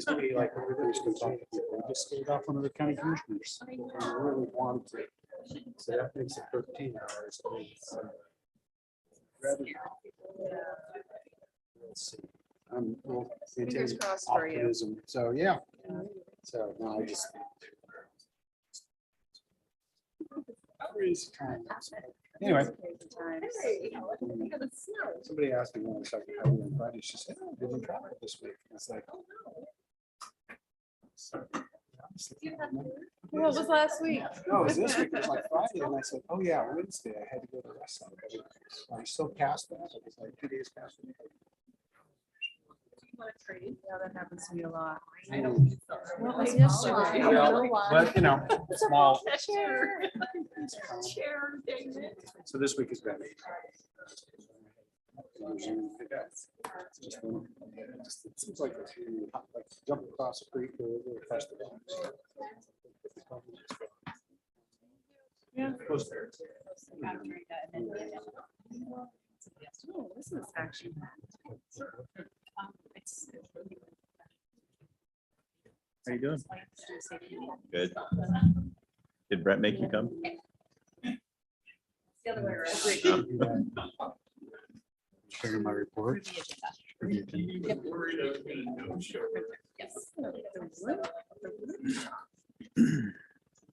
Tuesday, like everybody's going to talk to people. We just stayed off one of the county commissioners. We really wanted to. So that makes it 13 hours. Let's see. We'll Fingers maintain crossed for you. optimism. So, yeah. So now I just. Anyway, somebody asked me when I was talking how we on Friday. She said, "Oh, didn't travel this week." And it's like, What was last week? no, it was this week. It was like Friday. And I said, oh, yeah, Wednesday. I had to go to the restaurant. Are you still past that? It was like 2 days past. Yeah, that happens to me a lot. What was yesterday? But, you know, small. Chair. So this week is better. It seems like jump across the creek or over across the box. Yeah. Close there. Oh, this is actually. How you doing? Good. Did Brett make you come? The other way around. Sharing my report.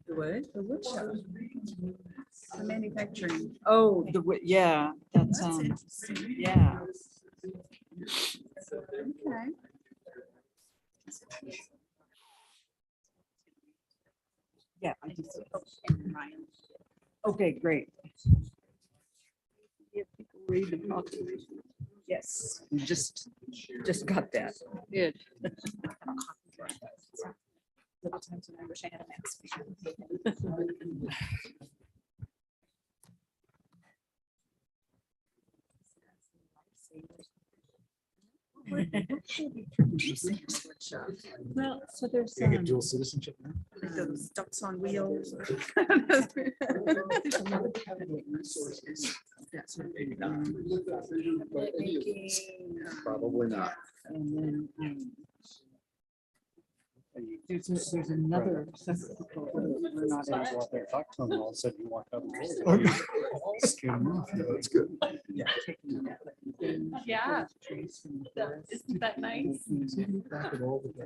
The wood? The wood shop. The manufacturing. Oh, yeah, that's, That's interesting. yeah. Okay. Yeah. I just- Okay, great. Read the proclamation. Yes, we just got that. Good. Little times when I wish I had a mask. Well, so there's, You get dual citizenship now? Like those ducks on wheels. Probably not. and then, there's another. separate proposal that we're not in. Out there, talk to them, all of a sudden you walk up and scare them off. That's good. Yeah. taking that, like, Yeah. trees from the That- forest. Isn't that nice?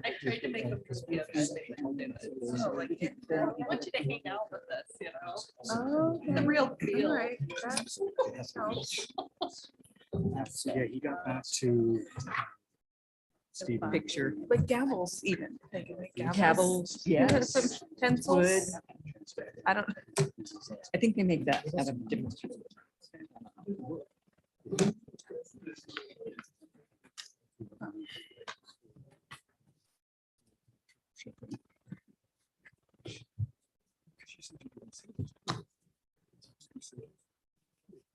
I tried to make them crispy. Oh, like, we want you to hang out with us, you know? Oh, The real deal. Alright, So, yeah, he got back to Steve. Picture. Like gavels even. They can make Gavels, yes. Pencils. I don't. I think they make that out of different.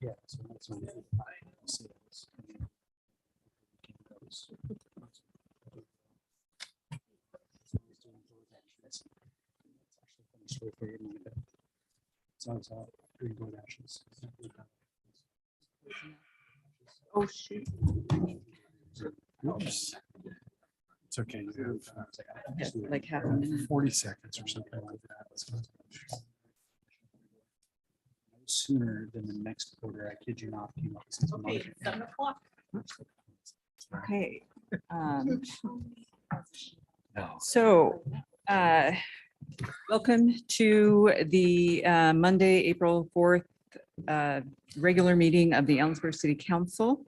Yeah. So that's when I see those. So it's all doing DoorDashes. Oh, shoot. Oops. It's okay. You have Yeah, like half a minute. 40 seconds or something like that. Sooner than the next quarter. I kid you not. Since I'm Okay, 7 o'clock. Okay. No. So, welcome to the Monday, April 4th regular meeting of the Ellensburg City Council.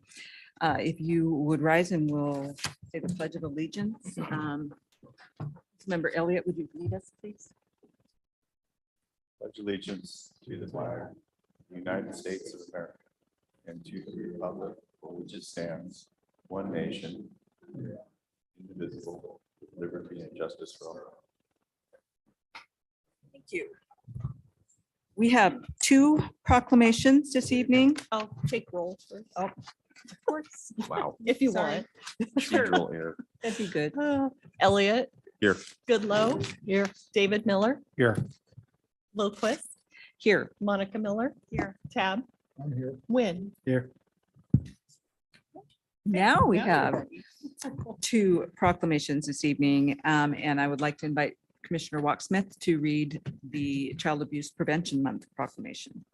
If you would rise and we'll say the Pledge of Allegiance. Member Elliott, would you lead us, please? Pledge allegiance to the flag of the United States of America and to the republic for which it stands, one nation, indivisible, with liberty and justice for all. Thank you. We have 2 proclamations this evening. I'll take roll first. Oh, Of course. Wow. If you Sorry. want. Sure. Procedural error. That'd be good. Elliot. Here. Goodlow. Here. David Miller. Here. Lilquist. Here. Monica Miller. Here. Tab. I'm here. Win. Here. Now we Now have you're ready. two proclamations this evening, and I would like to invite Commissioner Walksmith to read the Child Abuse Prevention Month proclamation.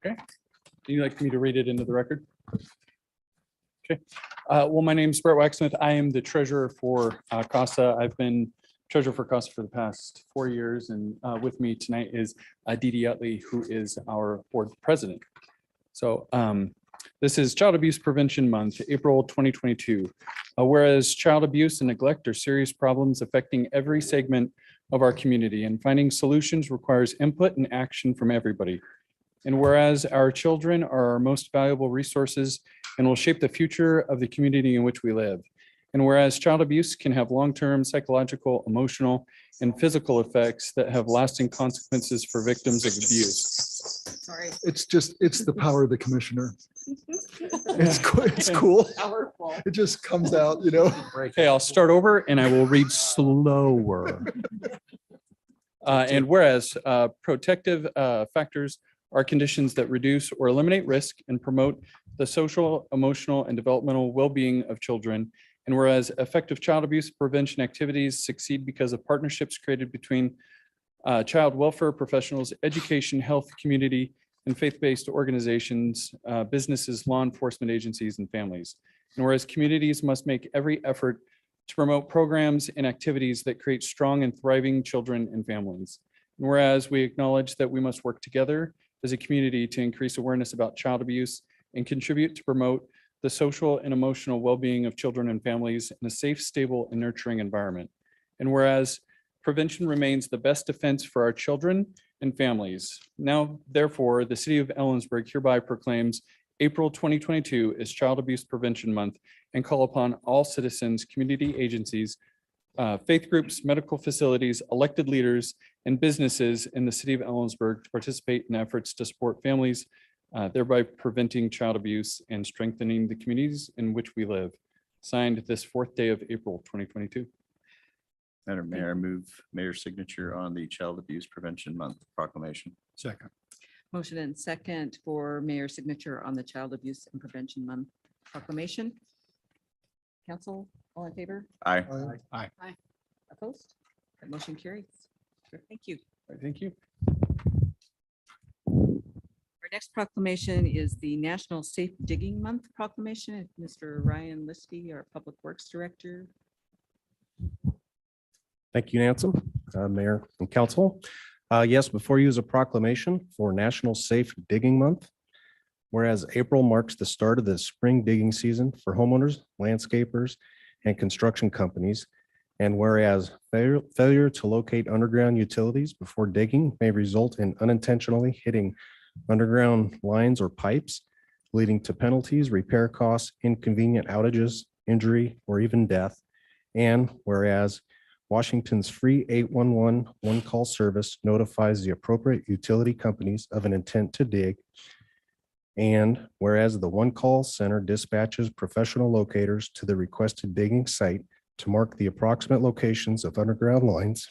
Would you like me to read it into the record? Okay. Well, my name is Brett Waxsmith. I am the treasurer for CASA. I've been treasurer for CASA for the past 4 years, and with me tonight is Dee Dee Utley, who is our board president. So this is Child Abuse Prevention Month, April 2022. Whereas child abuse and neglect are serious problems affecting every segment of our community, and finding solutions requires input and action from everybody. And whereas our children are our most valuable resources and will shape the future of the community in which we live. And whereas child abuse can have long-term psychological, emotional, and physical effects that have lasting consequences for victims of abuse. Sorry. It's the power of the commissioner. It's cool. Powerful. It just comes out, you know. Okay, I'll start over and I will read slower. And whereas protective factors are conditions that reduce or eliminate risk and promote the social, emotional, and developmental well-being of children. And whereas effective child abuse prevention activities succeed because of partnerships created between child welfare professionals, education, health, community, and faith-based organizations, businesses, law enforcement agencies, and families. And whereas communities must make every effort to promote programs and activities that create strong and thriving children and families. And whereas we acknowledge that we must work together as a community to increase awareness about child abuse and contribute to promote the social and emotional well-being of children and families in a safe, stable, and nurturing environment. And whereas prevention remains the best defense for our children and families. Now, therefore, the city of Ellensburg hereby proclaims April 2022 is Child Abuse Prevention Month and call upon all citizens, community agencies, faith groups, medical facilities, elected leaders, and businesses in the city of Ellensburg to participate in efforts to support families, thereby preventing child abuse and strengthening the communities in which we live. Signed this 4th day of April, 2022. Madam Mayor, I move mayor's signature on the Child Abuse Prevention Month proclamation. Second. Motion and second for mayor's signature on the Child Abuse and Prevention Month proclamation. Council, all in favor? Aye. Opposed? That motion carries. Thank you. Thank you. Our next proclamation is the National Safe Digging Month proclamation. Mr. Ryan Liskey, our Public Works Director. Thank you, Nancy, Mayor and Council. Yes, before you is a proclamation for National Safe Digging Month. Whereas April marks the start of the spring digging season for homeowners, landscapers, and construction companies. And whereas failure to locate underground utilities before digging may result in unintentionally hitting underground lines or pipes, leading to penalties, repair costs, inconvenient outages, injury, or even death. And whereas Washington's free 811 one-call service notifies the appropriate utility companies of an intent to dig. And whereas the one-call center dispatches professional locators to the requested digging site to mark the approximate locations of underground lines,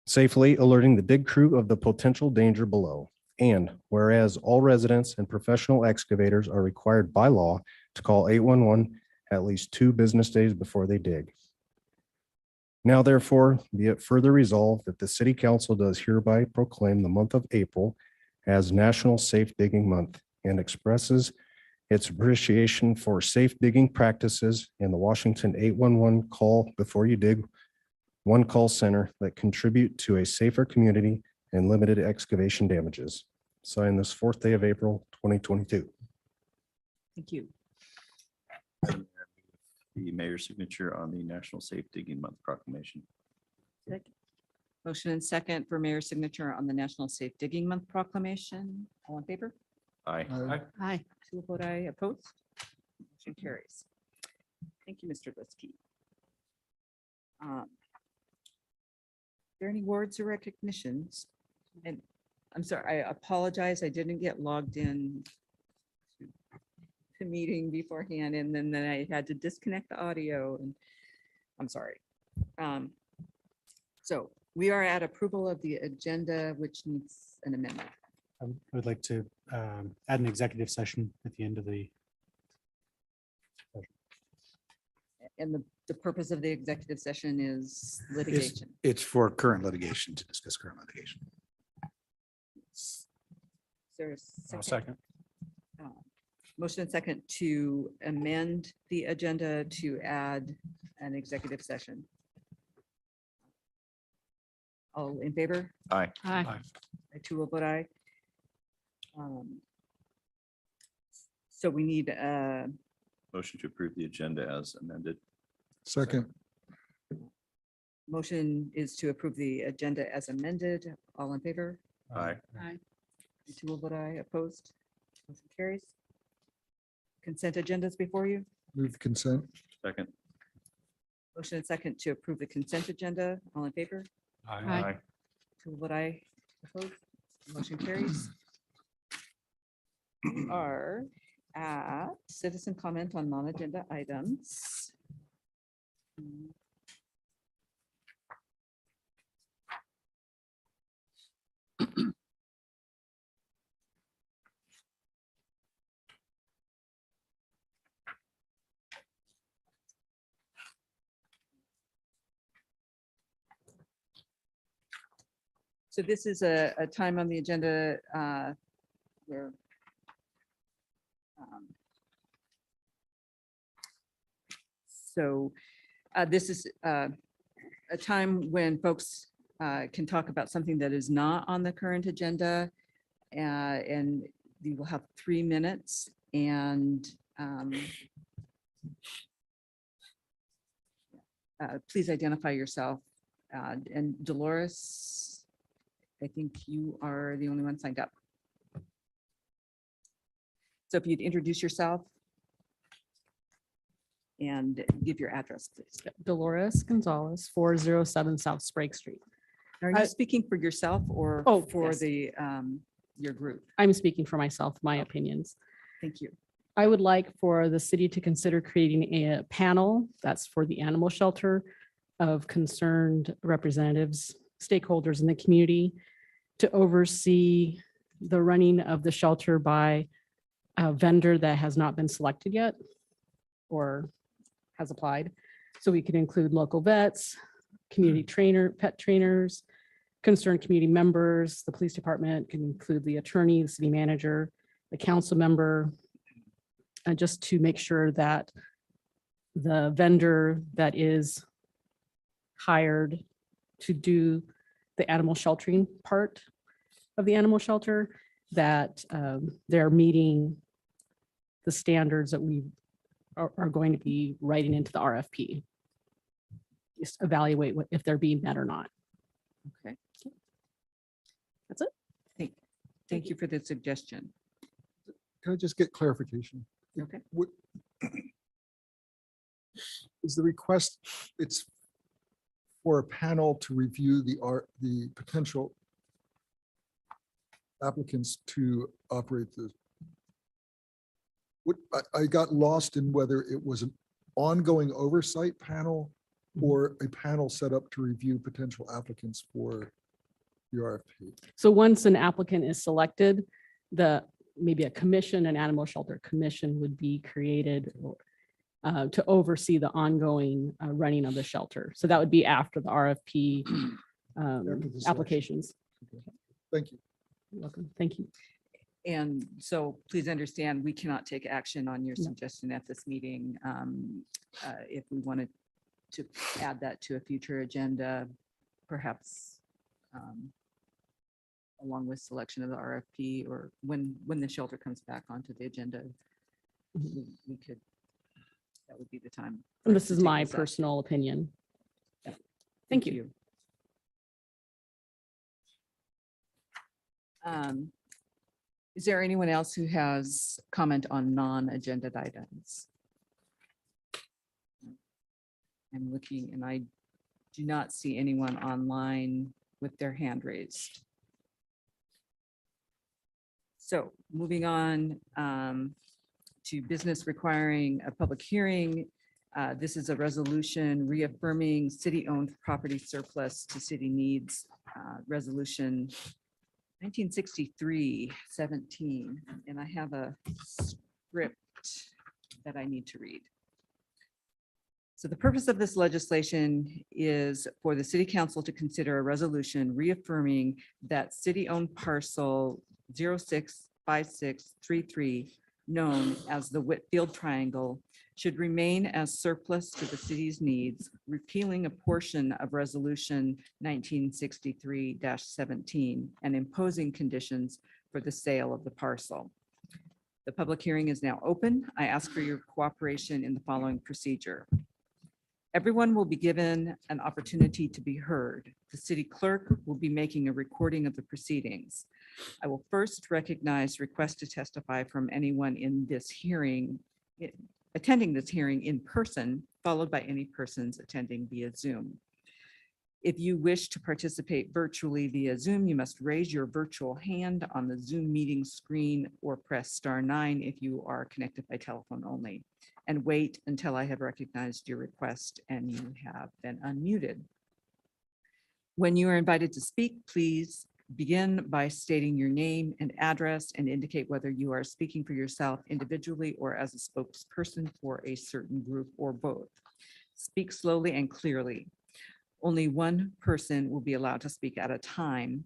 safely alerting the dig crew of the potential danger below. And whereas all residents and professional excavators are required by law to call 811 at least 2 business days before they dig. Now therefore, be it further resolved that the City Council does hereby proclaim the month of April as National Safe Digging Month and expresses its appreciation for safe digging practices in the Washington 811 call before you dig one call center that contribute to a safer community and limited excavation damages. Signed this 4th day of April, 2022. Thank you. The mayor's signature on the National Safe Digging Month proclamation. Motion and second for mayor's signature on the National Safe Digging Month proclamation. All in favor? Aye. Aye. Two vote aye, opposed? Motion carries. Thank you, Mr. Liskey. Are there any awards or recognitions? And I'm sorry, I apologize. I didn't get logged in to the meeting beforehand, and then I had to disconnect the audio, and I'm sorry. So we are at approval of the agenda, which needs an amendment. I would like to add an executive session at the end of the And the purpose of the executive session is litigation. It's for current litigation, to discuss current litigation. Is there a I'll second? second. Motion and second to amend the agenda to add an executive session. All in favor? Aye. I too will vote aye. So we need a Motion to approve the agenda as amended. Second, motion is to approve the agenda as amended. All in favor? Aye. I too will vote aye. Opposed? Motion carries. Consent agendas before you. move consent. Second. Motion and second to approve the consent agenda. All in favor? Aye. Two will vote aye. Opposed? Motion carries. We are at citizen comment on non-agenda items. So this is a time on the agenda where this is a time when folks can talk about something that is not on the current agenda. And you will have 3 minutes and please identify yourself. And Dolores, I think you are the only one signed up. So if you'd introduce yourself and give your address, please. Dolores Gonzalez, 407 South Sprague Street. Are you speaking for yourself or Oh, for yes. the your group? I'm speaking for myself, my opinions. Thank you. I would like for the city to consider creating a panel that's for the animal shelter of concerned representatives, stakeholders in the community to oversee the running of the shelter by a vendor that has not been selected yet or has applied. So we could include local vets, community pet trainers, concerned community members, the police department can include the attorney, the city manager, the council member, and just to make sure that the vendor that is hired to do the animal sheltering part of the animal shelter, that they're meeting the standards that we are going to be writing into the RFP. Just evaluate if they're being met or not. Okay. That's it. Thank you for the suggestion. Can I just get clarification? Okay. What is the request? It's for a panel to review the potential applicants to operate the. What I got lost in whether it was an ongoing oversight panel or a panel set up to review potential applicants for the RFP. So once an applicant is selected, maybe a commission, an animal shelter commission would be created to oversee the ongoing running of the shelter. So that would be after the RFP the selection. applications. Thank you. You're welcome. Thank you. And so please understand, we cannot take action on your No. suggestion at this meeting. If we wanted to add that to a future agenda, perhaps along with selection of the RFP or when the shelter comes back onto the agenda, we could, that would be the time. for And us this to is take my up. personal opinion. Yeah. Thank you. Is there anyone else who has comment on non-agenda items? I'm looking and I do not see anyone online with their hand raised. So moving on to business requiring a public hearing. This is a resolution reaffirming city-owned property surplus to city needs. Resolution 1963-17, and I have a script that I need to read. So the purpose of this legislation is for the city council to consider a resolution reaffirming that city-owned parcel 065633, known as the Whitfield Triangle, should remain as surplus to the city's needs, repealing a portion of Resolution 1963-17 and imposing conditions for the sale of the parcel. The public hearing is now open. I ask for your cooperation in the following procedure. Everyone will be given an opportunity to be heard. The city clerk will be making a recording of the proceedings. I will first recognize requests to testify from anyone in this hearing, attending this hearing in person, followed by any persons attending via Zoom. If you wish to participate virtually via Zoom, you must raise your virtual hand on the Zoom meeting screen or press *9 if you are connected by telephone only, and wait until I have recognized your request and you have been unmuted. When you are invited to speak, please begin by stating your name and address and indicate whether you are speaking for yourself individually or as a spokesperson for a certain group or both. Speak slowly and clearly. Only one person will be allowed to speak at a time.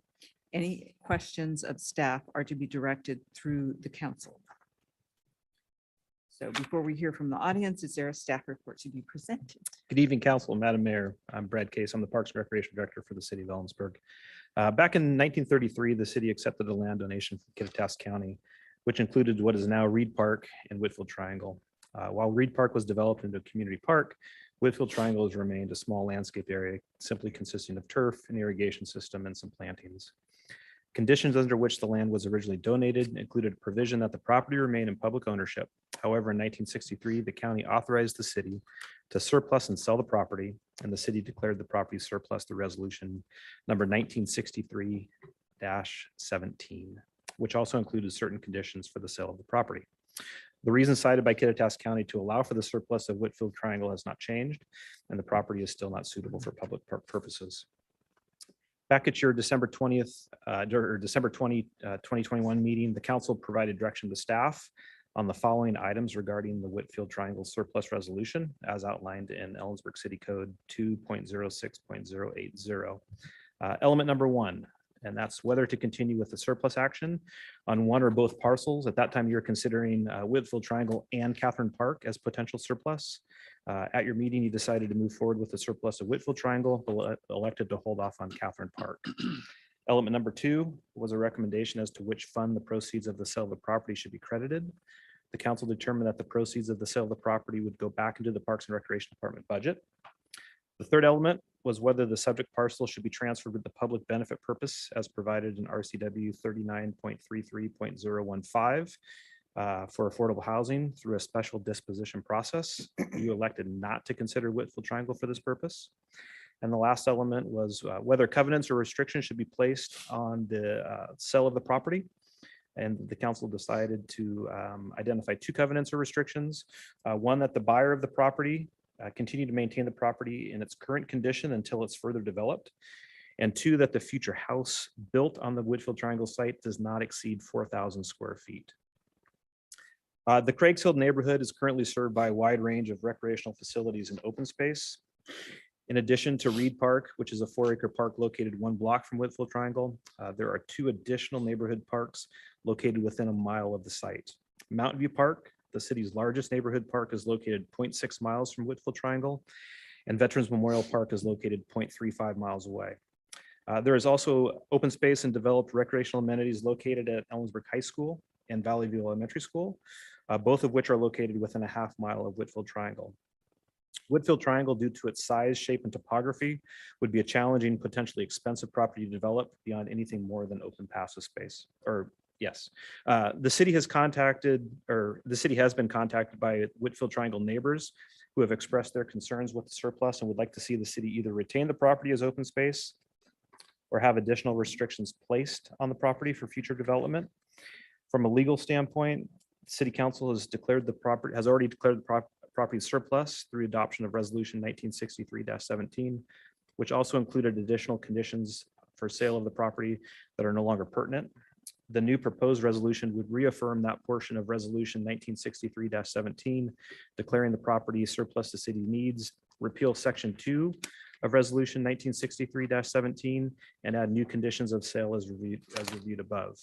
Any questions of staff are to be directed through the council. So before we hear from the audience, is there a staff report to be presented? Good evening, Council, Madam Mayor. I'm Brad Case. I'm the Parks and Recreation Director for the City of Ellensburg. Back in 1933, the city accepted a land donation from Kittitas County, which included what is now Reed Park and Whitfield Triangle. While Reed Park was developed into a community park, Whitfield Triangle has remained a small landscape area simply consisting of turf, an irrigation system, and some plantings. Conditions under which the land was originally donated included a provision that the property remain in public ownership. However, in 1963, the county authorized the city to surplus and sell the property, and the city declared the property surplus through resolution number 1963-17, which also included certain conditions for the sale of the property. The reason cited by Kittitas County to allow for the surplus of Whitfield Triangle has not changed, and the property is still not suitable for public purposes. Back at your December 20th, or December 2021 meeting, the council provided direction to staff on the following items regarding the Whitfield Triangle surplus resolution as outlined in Ellensburg City Code 2.06.080. Element number 1, and that's whether to continue with the surplus action on one or both parcels. At that time, you're considering Whitfield Triangle and Catherine Park as potential surplus. At your meeting, you decided to move forward with the surplus of Whitfield Triangle, but elected to hold off on Catherine Park. Element number 2 was a recommendation as to which fund the proceeds of the sale of the property should be credited. The council determined that the proceeds of the sale of the property would go back into the Parks and Recreation Department budget. The third element was whether the subject parcel should be transferred with the public benefit purpose as provided in RCW 39.33.015 for affordable housing through a special disposition process. You elected not to consider Whitfield Triangle for this purpose. And the last element was whether covenants or restrictions should be placed on the sale of the property. And the council decided to identify 2 covenants or restrictions. One, that the buyer of the property continue to maintain the property in its current condition until it's further developed. And 2, that the future house built on the Whitfield Triangle site does not exceed 4,000 square feet. The Craigshill neighborhood is currently served by a wide range of recreational facilities and open space. In addition to Reed Park, which is a 4-acre park located 1 block from Whitfield Triangle, there are 2 additional neighborhood parks located within a mile of the site. Mountain View Park, the city's largest neighborhood park, is located 0.6 miles from Whitfield Triangle, and Veterans Memorial Park is located 0.35 miles away. There is also open space and developed recreational amenities located at Ellensburg High School and Valley View Elementary School, both of which are located within a half mile of Whitfield Triangle. Whitfield Triangle, due to its size, shape, and topography, would be a challenging, potentially expensive property to develop beyond anything more than open passive space. Or yes, the city has been contacted by Whitfield Triangle neighbors who have expressed their concerns with the surplus and would like to see the city either retain the property as open space or have additional restrictions placed on the property for future development. From a legal standpoint, City Council has already declared the property surplus through adoption of Resolution 1963-17, which also included additional conditions for sale of the property that are no longer pertinent. The new proposed resolution would reaffirm that portion of Resolution 1963-17, declaring the property surplus to city needs repeal section 2 of resolution 1963-17 and add new conditions of sale as reviewed above.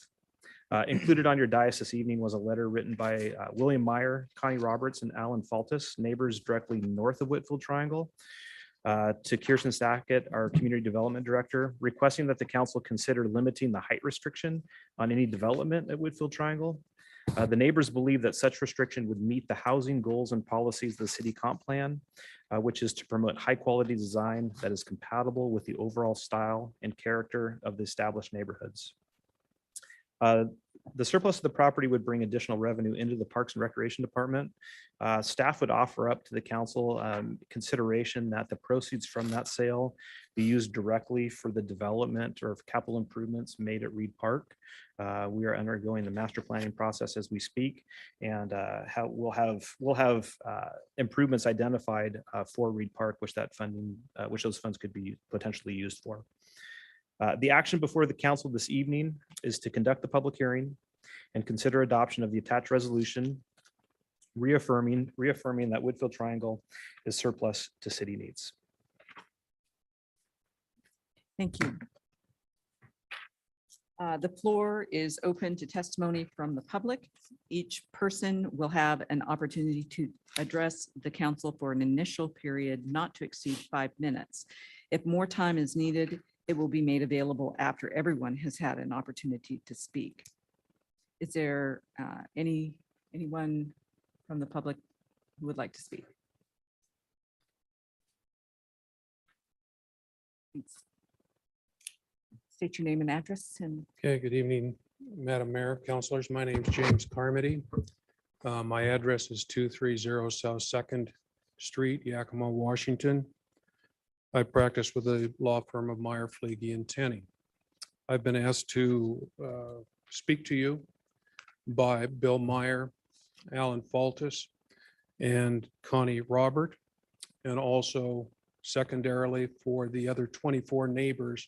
Included on your dais this evening was a letter written by William Meyer, Connie Roberts, and Alan Faltis, neighbors directly north of Whitfield Triangle, to Kirsten Stackett, our Community Development Director, requesting that the council consider limiting the height restriction on any development at Whitfield Triangle. The neighbors believe that such restriction would meet the housing goals and policies of the city comp plan, which is to promote high-quality design that is compatible with the overall style and character of the established neighborhoods. The surplus of the property would bring additional revenue into the Parks and Recreation Department. Staff would offer up to the council consideration that the proceeds from that sale be used directly for the development or capital improvements made at Reed Park. We are undergoing the master planning process as we speak, and we'll have improvements identified for Reed Park, which those funds could be potentially used for. The action before the council this evening is to conduct the public hearing and consider adoption of the attached resolution, reaffirming that Whitfield Triangle is surplus to city needs. Thank you. The floor is open to testimony from the public. Each person will have an opportunity to address the council for an initial period not to exceed 5 minutes. If more time is needed, it will be made available after everyone has had an opportunity to speak. Is there anyone from the public who would like to speak? Please state your name and address and Okay, good evening, Madam Mayor, councilors. My name is James Carmody. My address is 230 South Second Street, Yakima, Washington. I practice with the law firm of Meyer, Fleege and Tenney. I've been asked to speak to you by Bill Meyer, Alan Faltis, and Connie Robert, and also secondarily for the other 24 neighbors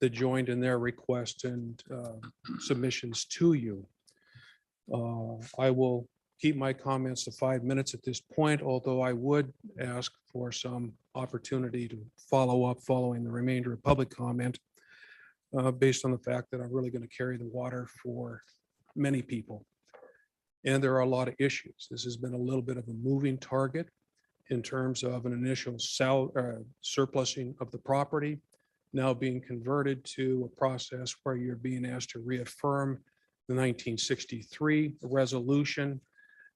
that joined in their requests and submissions to you. I will keep my comments to 5 minutes at this point, although I would ask for some opportunity to follow up following the remainder of public comment based on the fact that I'm really going to carry the water for many people. And there are a lot of issues. This has been a little bit of a moving target in terms of an initial surplusing of the property, now being converted to a process where you're being asked to reaffirm the 1963 resolution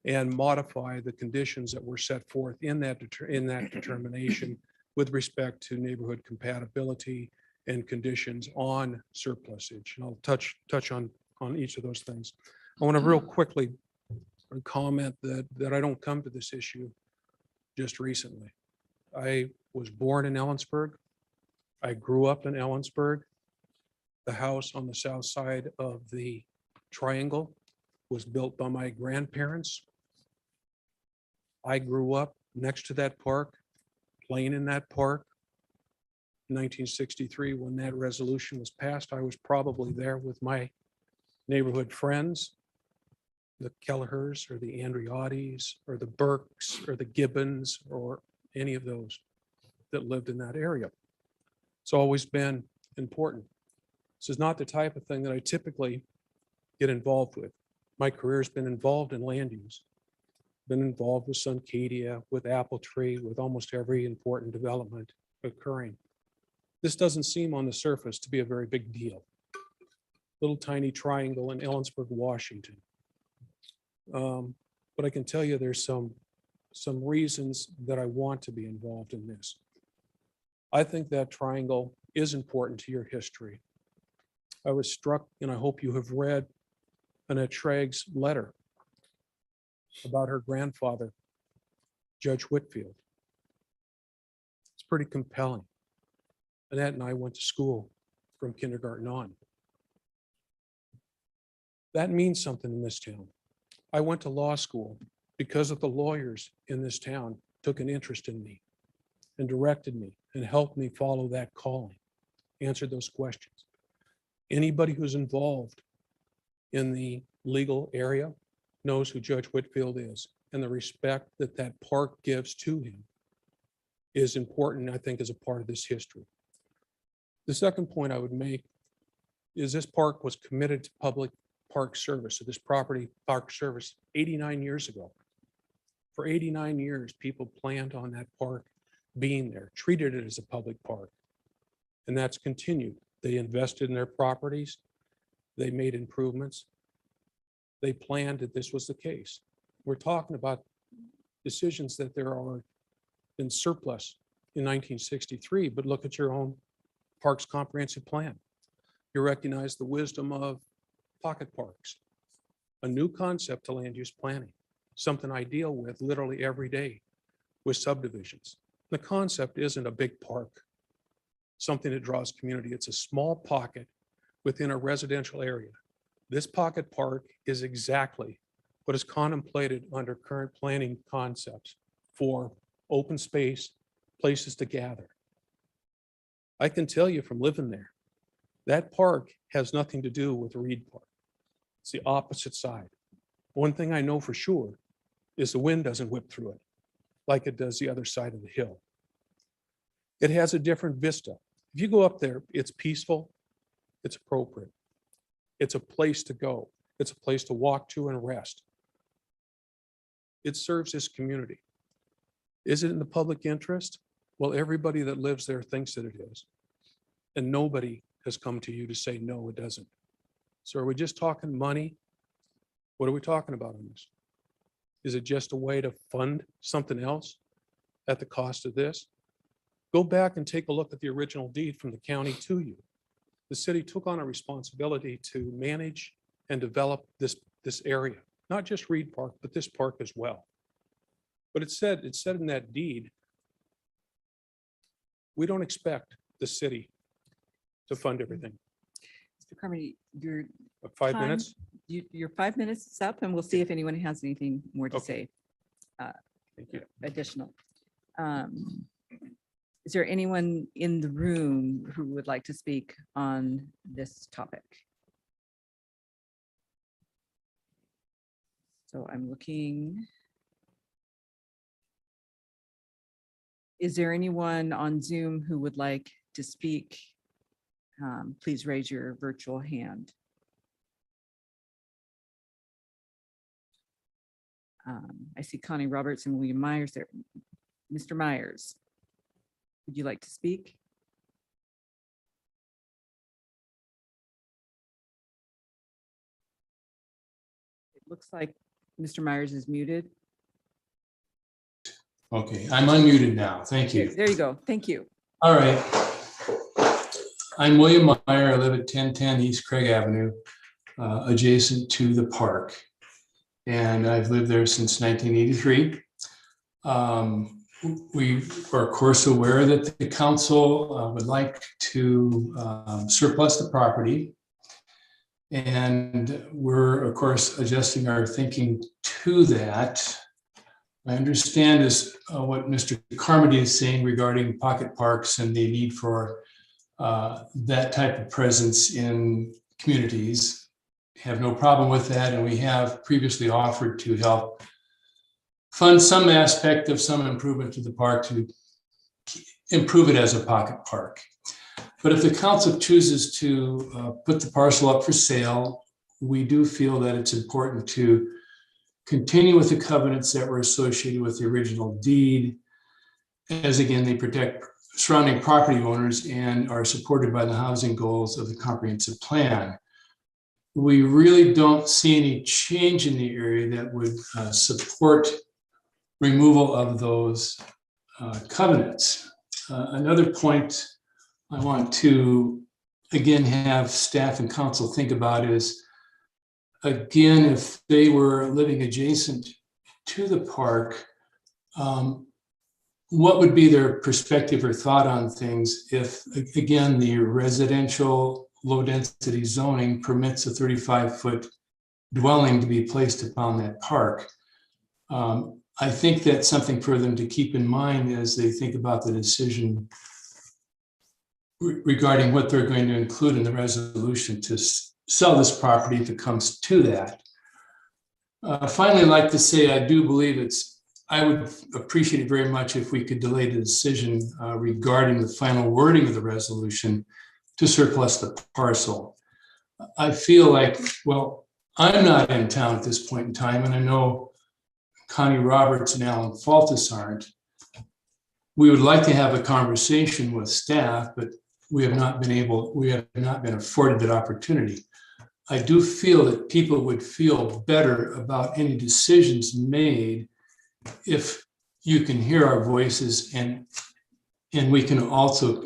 and modify the conditions that were set forth in that determination with respect to neighborhood compatibility and conditions on surplusage. And I'll touch on each of those things. I want to real quickly comment that I don't come to this issue just recently. I was born in Ellensburg. I grew up in Ellensburg. The house on the south side of the triangle was built by my grandparents. I grew up next to that park, playing in that park. In 1963, when that resolution was passed, I was probably there with my neighborhood friends, the Kelleher's or the Andriottis or the Burks or the Gibbons or any of those that lived in that area. It's always been important. This is not the type of thing that I typically get involved with. My career has been involved in land use, been involved with Suncadia, with Apple Tree, with almost every important development occurring. This doesn't seem on the surface to be a very big deal. Little tiny triangle in Ellensburg, Washington. But I can tell you there's some reasons that I want to be involved in this. I think that triangle is important to your history. I was struck, and I hope you have read Annette Schragg's letter about her grandfather, Judge Whitfield. It's pretty compelling. Annette and I went to school from kindergarten on. That means something in this town. I went to law school because of the lawyers in this town took an interest in me and directed me and helped me follow that calling, answered those questions. Anybody who's involved in the legal area knows who Judge Whitfield is and the respect that that park gives to him. is important, I think, as a part of this history. The second point I would make is this park was committed to public park service, so this property park service 89 years ago. For 89 years, people planned on that park being there, treated it as a public park. And that's continued. They invested in their properties. They made improvements. They planned that this was the case. We're talking about decisions that there are in surplus in 1963, but look at your own Parks Comprehensive Plan. You recognize the wisdom of pocket parks, a new concept to land use planning, something I deal with literally every day with subdivisions. The concept isn't a big park, something that draws community. It's a small pocket within a residential area. This pocket park is exactly what is contemplated under current planning concepts for open space, places to gather. I can tell you from living there, that park has nothing to do with Reed Park. It's the opposite side. One thing I know for sure is the wind doesn't whip through it like it does the other side of the hill. It has a different vista. If you go up there, it's peaceful, it's appropriate. It's a place to go. It's a place to walk to and rest. It serves this community. Is it in the public interest? Well, everybody that lives there thinks that it is. And nobody has come to you to say, no, it doesn't. So are we just talking money? What are we talking about on this? Is it just a way to fund something else at the cost of this? Go back and take a look at the original deed from the county to you. The city took on a responsibility to manage and develop this area, not just Reed Park, but this park as well. But it said in that deed, we don't expect the city to fund everything. Mr. Carmody, your 5 time- minutes? your 5 minutes is up, and we'll see if anyone has anything more to Okay. say. Thank you. Additional. Is there anyone in the room who would like to speak on this topic? So I'm looking. Is there anyone on Zoom who would like to speak? Please raise your virtual hand. I see Connie Roberts and William Myers there. Mr. Myers, would you like to speak? It looks like Mr. Myers is muted. Okay, I'm unmuted now. Thank you. There you go. Thank you. All right. I'm William Meyer. I live at 1010 East Craig Avenue, adjacent to the park. And I've lived there since 1983. We are of course aware that the council would like to surplus the property. And we're of course adjusting our thinking to that. I understand is what Mr. Carmody is saying regarding pocket parks and the need for that type of presence in communities. Have no problem with that, and we have previously offered to help fund some aspect of some improvement to the park to improve it as a pocket park. But if the council chooses to put the parcel up for sale, we do feel that it's important to continue with the covenants that were associated with the original deed, as again, they protect surrounding property owners and are supported by the housing goals of the comprehensive plan. We really don't see any change in the area that would support removal of those covenants. Another point I want to, again, have staff and council think about is, again, if they were living adjacent to the park, what would be their perspective or thought on things if, again, the residential low-density zoning permits a 35-foot dwelling to be placed upon that park? I think that's something for them to keep in mind as they think about the decision regarding what they're going to include in the resolution to sell this property if it comes to that. Finally, I'd like to say I do believe it's I would appreciate it very much if we could delay the decision regarding the final wording of the resolution to surplus the parcel. I feel like, well, I'm not in town at this point in time, and I know Connie Roberts and Alan Faltis aren't. We would like to have a conversation with staff, but we have not been afforded that opportunity. I do feel that people would feel better about any decisions made if you can hear our voices and we can also,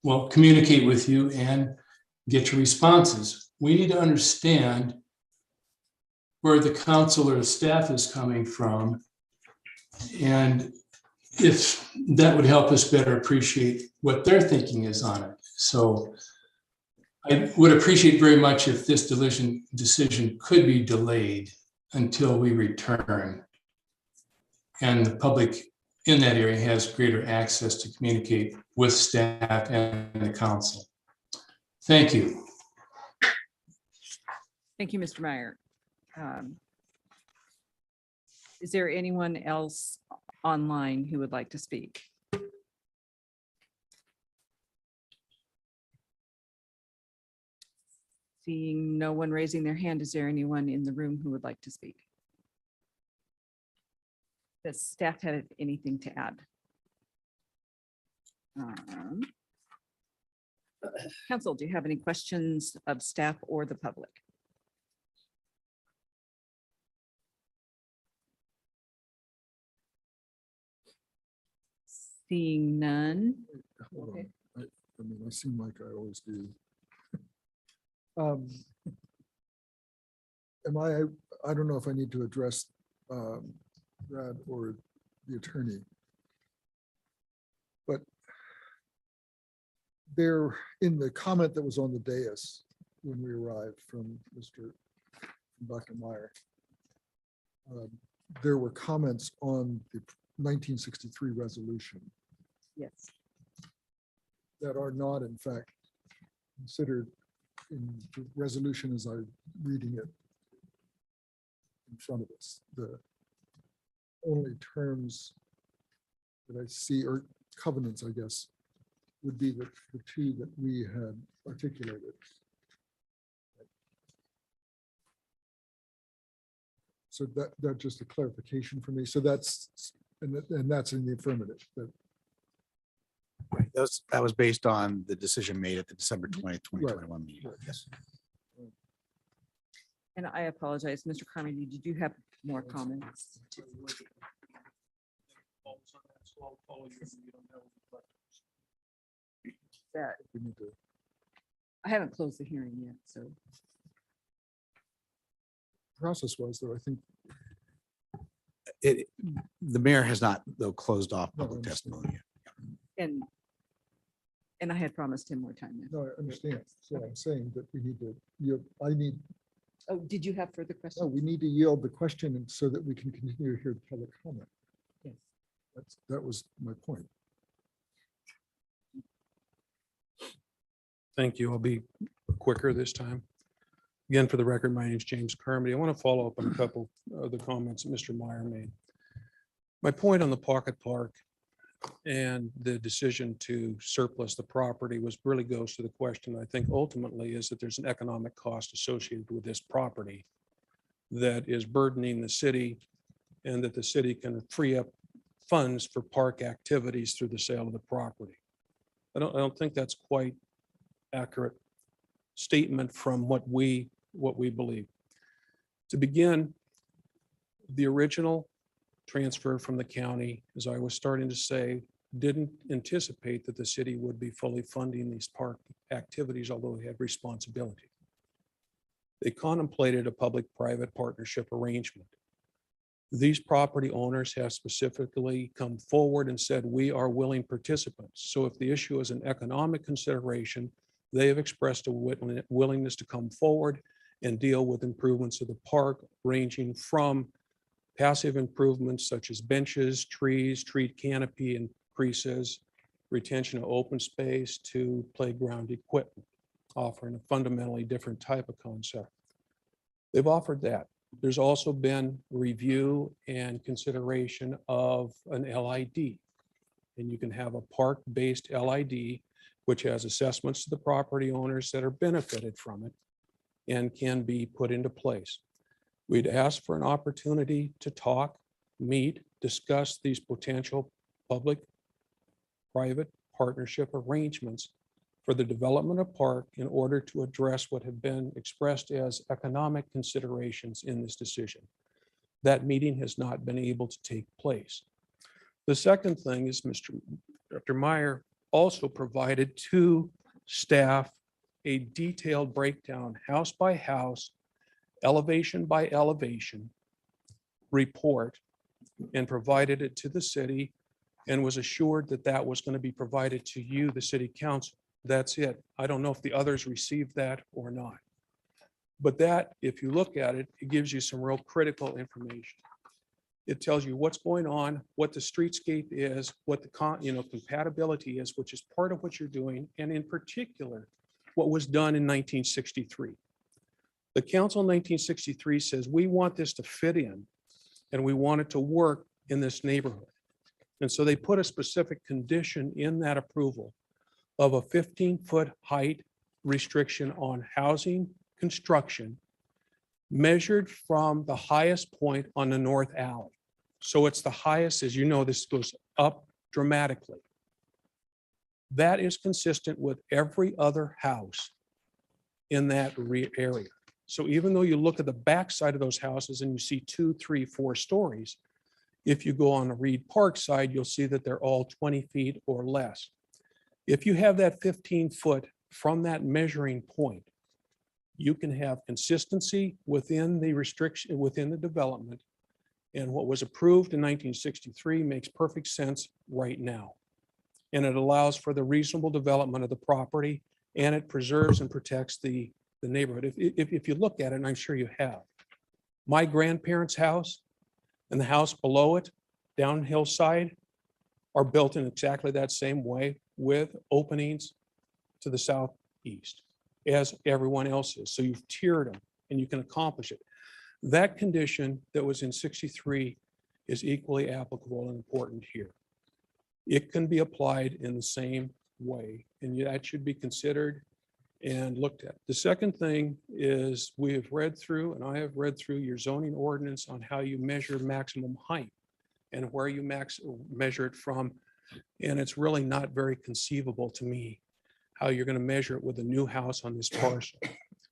well, communicate with you and get your responses. We need to understand where the council or staff is coming from. And if that would help us better appreciate what their thinking is on it. So I would appreciate very much if this decision could be delayed until we return and the public in that area has greater access to communicate with staff and the council. Thank you. Thank you, Mr. Meyer. Is there anyone else online who would like to speak? Seeing no one raising their hand, is there anyone in the room who would like to speak? Does staff have anything to add? Council, do you have any questions of staff or the public? Seeing none. Hold on. I mean, I seem like I always do. I don't know if I need to address Brad or the attorney. But there, in the comment that was on the dais when we arrived from Mr. Buckenmeyer, there were comments on the 1963 resolution. Yes. That are not in fact considered in the resolution as I'm reading it in front of us. The only terms that I see, or covenants, I guess, would be the two that we had articulated. So that just a clarification for me. So that's, and that's in the affirmative. Right, that was based on the decision made at the December 2021 meeting. Right. Yes. And I apologize, Mr. Carmody, did you have more comments? That We need to. I haven't closed the hearing yet, so. Process was, though, I think. The mayor has not, though, closed off No, I public understand. testimony yet. And I had promised him more time. then. No, I understand. So I'm saying that we need to, Oh, did you have further questions? no, we need to yield the question and so that we can continue to hear the public comment. Yes. That was my point. Thank you. I'll be quicker this time. Again, for the record, my name is James Carmody. I want to follow up on a couple of the comments that Mr. Meyer made. My point on the Pocket Park and the decision to surplus the property really goes to the question, I think ultimately, is that there's an economic cost associated with this property that is burdening the city, and that the city can free up funds for park activities through the sale of the property. I don't think that's quite accurate statement from what we believe. To begin, the original transfer from the county, as I was starting to say, didn't anticipate that the city would be fully funding these park activities, although they had responsibility. They contemplated a public-private partnership arrangement. These property owners have specifically come forward and said, we are willing participants. So if the issue is an economic consideration, they have expressed a willingness to come forward and deal with improvements of the park, ranging from passive improvements such as benches, trees, tree canopy increases, retention of open space, to playground equipment, offering a fundamentally different type of concept. They've offered that. There's also been review and consideration of an LID. And you can have a park-based LID, which has assessments to the property owners that are benefited from it and can be put into place. We'd ask for an opportunity to talk, meet, discuss these potential public-private partnership arrangements for the development of park in order to address what have been expressed as economic considerations in this decision. That meeting has not been able to take place. The second thing is Dr. Meyer also provided to staff a detailed breakdown, house by house, elevation by elevation report, and provided it to the city and was assured that that was going to be provided to you, the city council. That's it. I don't know if the others received that or not. But that, if you look at it, it gives you some real critical information. It tells you what's going on, what the streetscape is, what the compatibility is, which is part of what you're doing, and in particular, what was done in 1963. The council in 1963 says, we want this to fit in, and we want it to work in this neighborhood. And so they put a specific condition in that approval of a 15-foot height restriction on housing construction measured from the highest point on the north alley. So it's the highest, as you know, this goes up dramatically. That is consistent with every other house in that area. So even though you look at the backside of those houses and you see 2, 3, 4 stories, if you go on the Reed Park side, you'll see that they're all 20 feet or less. If you have that 15-foot from that measuring point, you can have consistency within the restriction, within the development. And what was approved in 1963 makes perfect sense right now. And it allows for the reasonable development of the property, and it preserves and protects the neighborhood. If you look at it, and I'm sure you have, my grandparents' house and the house below it, down hillside, are built in exactly that same way with openings to the southeast as everyone else is. So you've tiered them and you can accomplish it. That condition that was in 63 is equally applicable and important here. It can be applied in the same way, and that should be considered and looked at. The second thing is we have read through, and I have read through your zoning ordinance on how you measure maximum height and where you measure it from. And it's really not very conceivable to me how you're going to measure it with a new house on this parcel.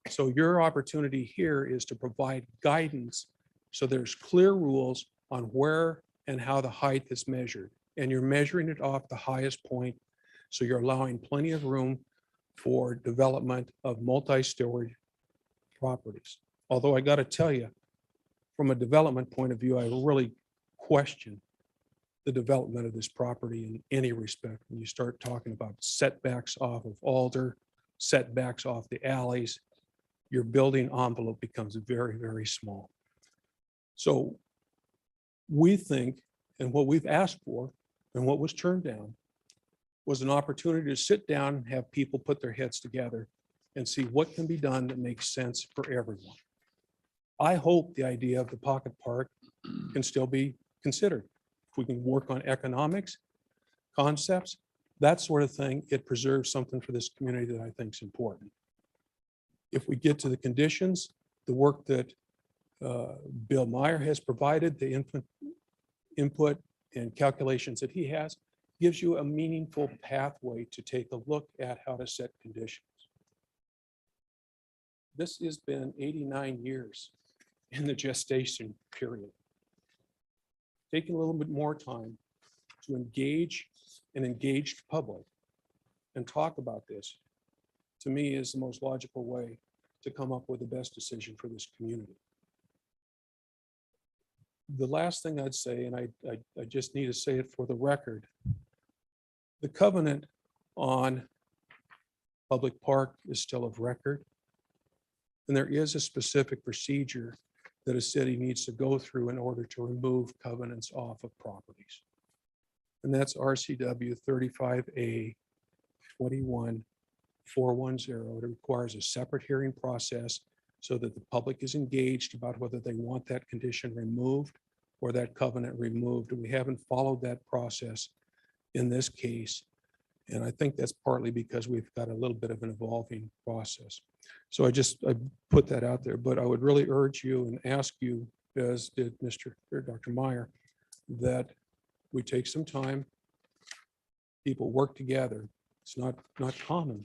So your opportunity here is to provide guidance so there's clear rules on where and how the height is measured. And you're measuring it off the highest point. So you're allowing plenty of room for development of multi-story properties. Although I got to tell you, from a development point of view, I really question the development of this property in any respect. When you start talking about setbacks off of Alder, setbacks off the alleys, your building envelope becomes very, very small. So we think, and what we've asked for, and what was turned down, was an opportunity to sit down and have people put their heads together and see what can be done that makes sense for everyone. I hope the idea of the pocket park can still be considered. If we can work on economics, concepts, that sort of thing, it preserves something for this community that I think is important. If we get to the conditions, the work that Bill Meyer has provided, the input and calculations that he has, gives you a meaningful pathway to take a look at how to set conditions. This has been 89 years in the gestation period. Taking a little bit more time to engage an engaged public and talk about this, to me, is the most logical way to come up with the best decision for this community. The last thing I'd say, and I just need to say it for the record, the covenant on public park is still of record. And there is a specific procedure that a city needs to go through in order to remove covenants off of properties. And that's RCW 35A 21410. It requires a separate hearing process so that the public is engaged about whether they want that condition removed or that covenant removed. And we haven't followed that process in this case. And I think that's partly because we've got a little bit of an evolving process. So I put that out there, but I would really urge you and ask you, as did Dr. Meyer, that we take some time, people work together. It's not common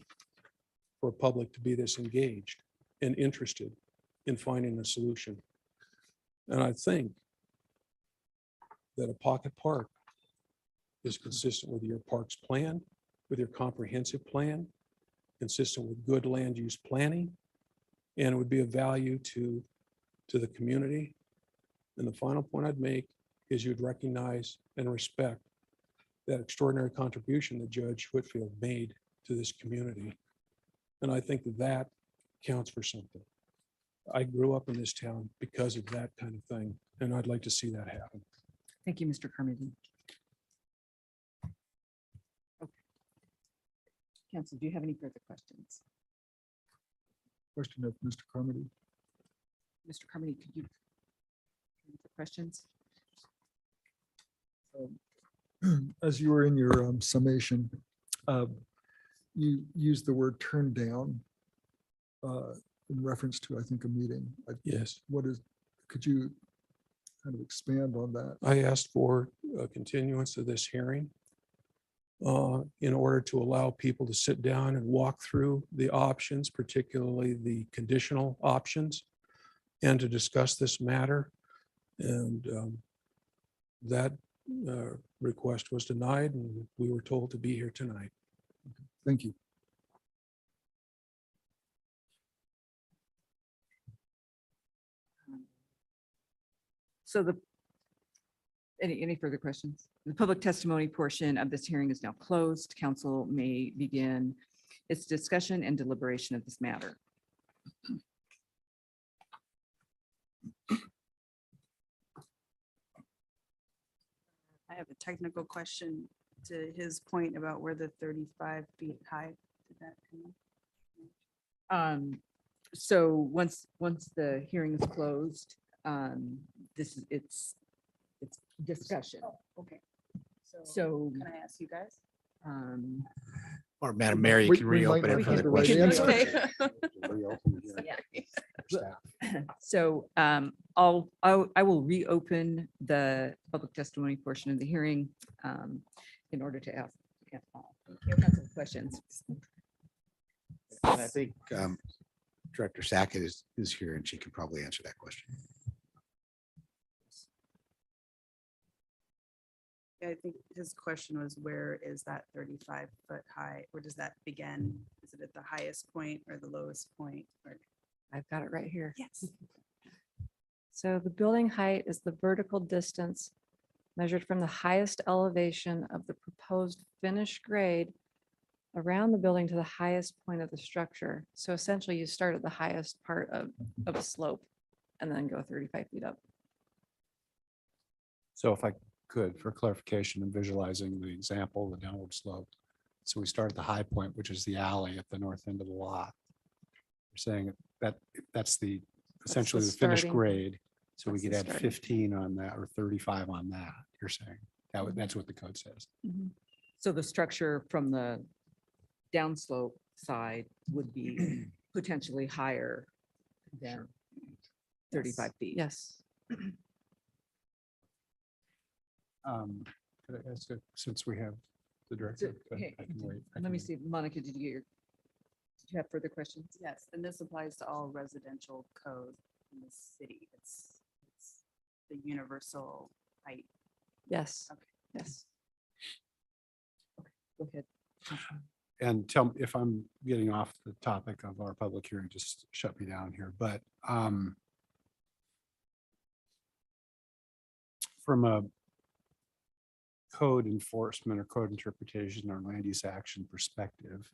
for a public to be this engaged and interested in finding a solution. And I think that a pocket park is consistent with your parks plan, with your comprehensive plan, consistent with good land use planning, and it would be of value to the community. And the final point I'd make is you'd recognize and respect that extraordinary contribution that Judge Whitfield made to this community. And I think that counts for something. I grew up in this town because of that kind of thing, and I'd like to see that happen. Thank you, Mr. Carmody. Okay. Council, do you have any further questions? Question of Mr. Carmody. Mr. Carmody, could you? Questions? As you were in your summation, you used the word turn down in reference to, I think, a meeting. Yes. Could you kind of expand on that? I asked for a continuance of this hearing in order to allow people to sit down and walk through the options, particularly the conditional options, and to discuss this matter. And that request was denied, and we were told to be here tonight. Thank you. So any further questions? The public testimony portion of this hearing is now closed. Council may begin its discussion and deliberation of this matter. I have a technical question to his point about where the 35 feet high did that come in? So once the hearing is closed, it's discussion. Oh, okay. So, Can I ask you guys? Or Madam Mayor, you We- can we might reopen not it for have the the right question. answer. Okay. so I will reopen the public testimony portion of the hearing in order to ask council questions. I think Director Sackett is here and she can probably answer that question. Yeah, I think his question was, where is that 35-foot high? Where does that begin? Is it at the highest point or the lowest point? Or I've got it right here. yes. So the building height is the vertical distance measured from the highest elevation of the proposed finished grade around the building to the highest point of the structure. So essentially you start at the highest part of a slope and then go 35 feet up. So if I could, for clarification and visualizing the example, the downward slope. So we start at the high point, which is the alley at the north end of the lot. You're saying that that's essentially the finished starting- grade. So we that's could the add starting. 15 on that or 35 on that, you're saying. That's what the code says. So the structure from the downslope side would be potentially higher than 35 feet. Yes. Could I ask, since we have the So, director? hey, I can wait. Let me see, Monica, did you have further questions? Yes, and this applies to all residential code in the city. It's the universal height. Yes. Okay. Yes. Go ahead. And tell me if I'm getting off the topic of our public hearing, just shut me down here, but from a code enforcement or code interpretation or land use action perspective,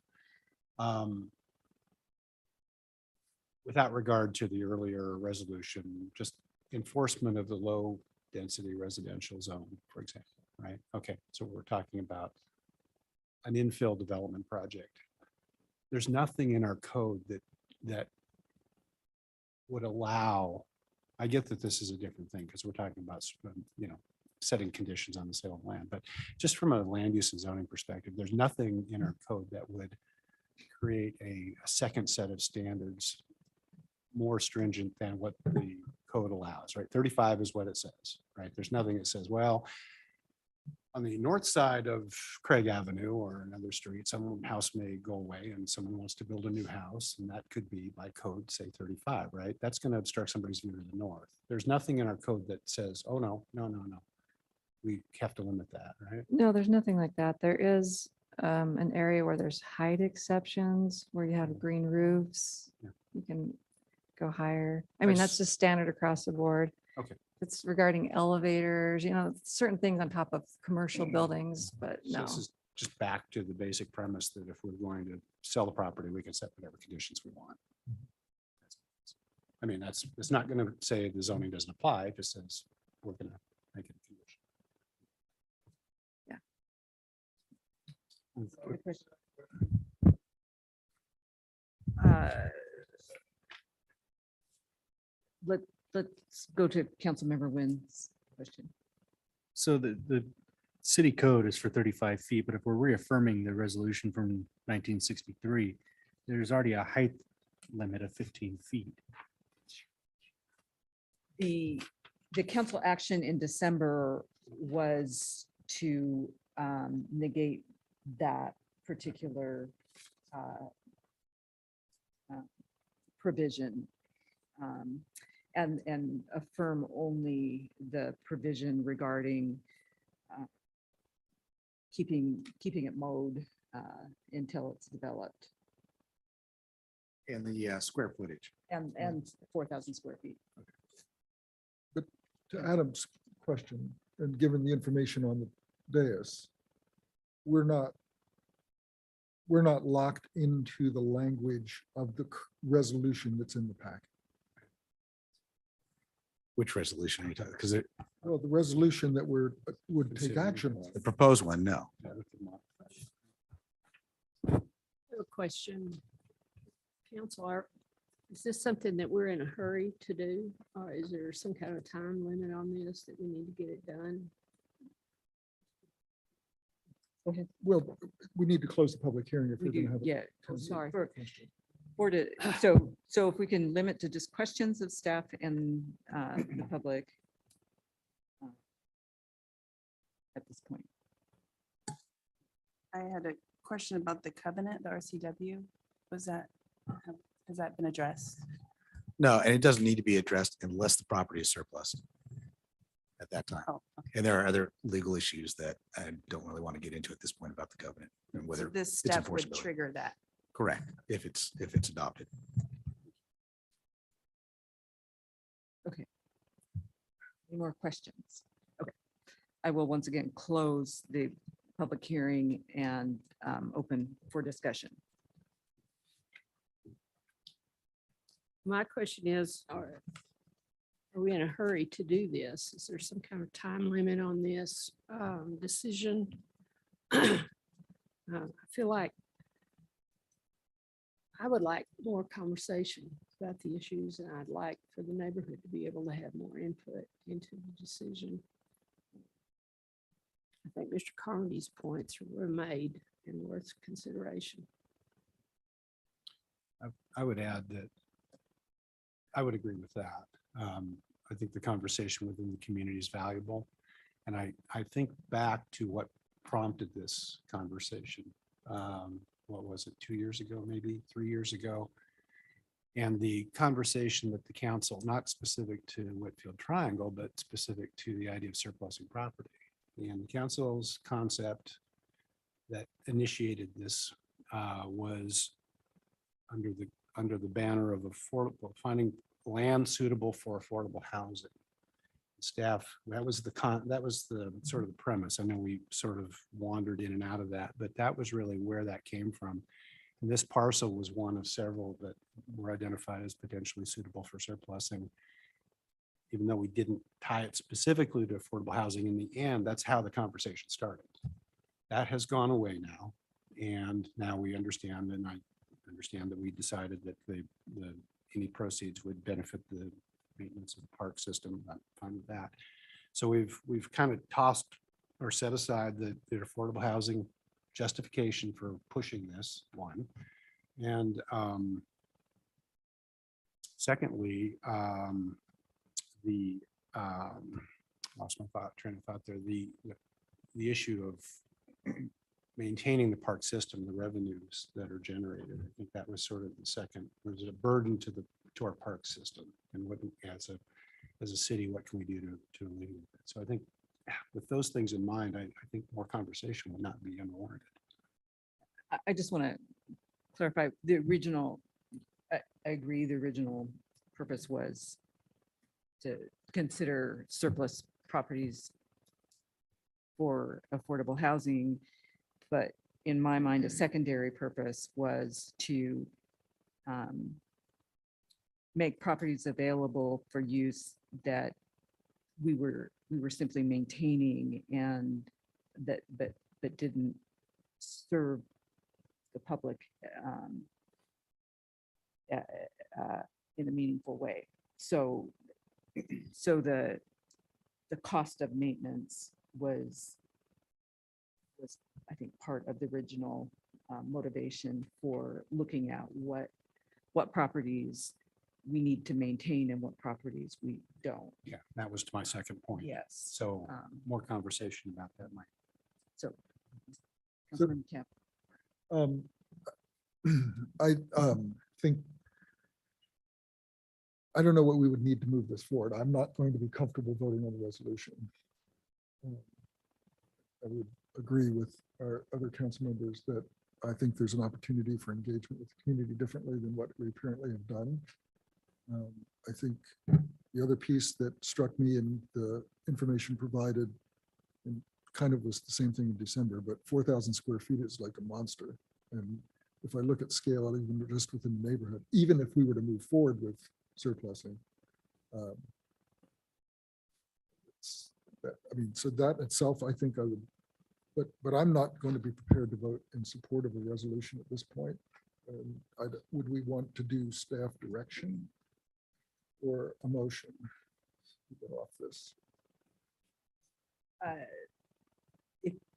without regard to the earlier resolution, just enforcement of the low density residential zone, for example, right? Okay, so we're talking about an infill development project. There's nothing in our code that would allow, I get that this is a different thing because we're talking about, setting conditions on the sale of land, but just from a land use and zoning perspective, there's nothing in our code that would create a second set of standards more stringent than what the code allows, right? 35 is what it says, right? There's nothing that says, well, on the north side of Craig Avenue or another street, some house may go away and someone wants to build a new house, and that could be by code, say 35, right? That's going to obstruct somebody's view to the north. There's nothing in our code that says, oh, no. We have to limit that, right? No, there's nothing like that. There is an area where there's height exceptions, where you have green roofs. Yeah. You can go higher. I mean, that's just standard across the board. Okay. It's regarding elevators, certain things on top of commercial buildings, but So no. this is just back to the basic premise that if we're going to sell the property, we can set whatever conditions we want. I mean, it's not going to say the zoning doesn't apply, it just says we're going to make it a condition. Let's go to Councilmember Wynn's question. So the city code is for 35 feet, but if we're reaffirming the resolution from 1963, there's already a height limit of 15 feet. The council action in December was to negate that particular provision and affirm only the provision regarding keeping it mowed until it's developed And the square footage. and 4,000 square feet. To Adam's question, and given the information on the dais, we're not locked into the language of the resolution that's in the packet. Which resolution are you talking? Because Well, the resolution that would take action on. the proposed one, no. A question. Council, is this something that we're in a hurry to do? Or is there some kind of time limit on this that we need to get it done? Well, we need to close the public hearing if We we're going do, to have. yeah. Sorry. So if we can limit to just questions of staff and the public at this point. I had a question about the covenant, the RCW. Has that been addressed? No, and it doesn't need to be addressed unless the property is surplus at that time. Oh, okay. And there are other legal issues that I don't really want to get into at this point about the covenant and So whether this it's step would enforceability. trigger that. Correct, if it's adopted. Okay. Any more questions? Okay. I will once again close the public hearing and open for discussion. My question is, are we in a hurry to do this? Is there some kind of time limit on this decision? I feel like I would like more conversation about the issues, and I'd like for the neighborhood to be able to have more input into the decision. I think Mr. Carmody's points were made and worth consideration. I would add that I would agree with that. I think the conversation within the community is valuable. And I think back to what prompted this conversation. What was it, 2 years ago, maybe 3 years ago? And the conversation that the council, not specific to Whitfield Triangle, but specific to the idea of surplusing property. And the council's concept that initiated this was under the banner of affordable, finding land suitable for affordable housing. Staff, that was the sort of the premise. I know we sort of wandered in and out of that, but that was really where that came from. And this parcel was one of several that were identified as potentially suitable for surplusing. Even though we didn't tie it specifically to affordable housing in the end, that's how the conversation started. That has gone away now. And now we understand, and I understand that we decided that the any proceeds would benefit the maintenance of the park system. I'm fine with that. So we've kind of tossed or set aside the affordable housing justification for pushing this one. And secondly, lost my train of thought there, the issue of maintaining the park system, the revenues that are generated. I think that was sort of the second, was it a burden to our park system? And what, as a city, what can we do to alleviate it? So I think with those things in mind, I think more conversation would not be unwarranted. I just want to clarify the original, I agree, the original purpose was to consider surplus properties for affordable housing. But in my mind, a secondary purpose was to make properties available for use that we were simply maintaining and that didn't serve the public in a meaningful way. So the cost of maintenance was I think part of the original motivation for looking at what properties we need to maintain and what properties we don't. Yeah, that was to my second point. Yes. So more conversation about that, Mike. So Councilmember Camp. I think, I don't know what we would need to move this forward. I'm not going to be comfortable voting on the resolution. I would agree with our other council members that I think there's an opportunity for engagement with the community differently than what we apparently have done. I think the other piece that struck me in the information provided, and kind of was the same thing in December, but 4,000 square feet is like a monster. And if I look at scale, even just within the neighborhood, even if we were to move forward with surplusing, I mean, so that itself, I think I would, but I'm not going to be prepared to vote in support of a resolution at this point. Would we want to do staff direction or a motion to get off this?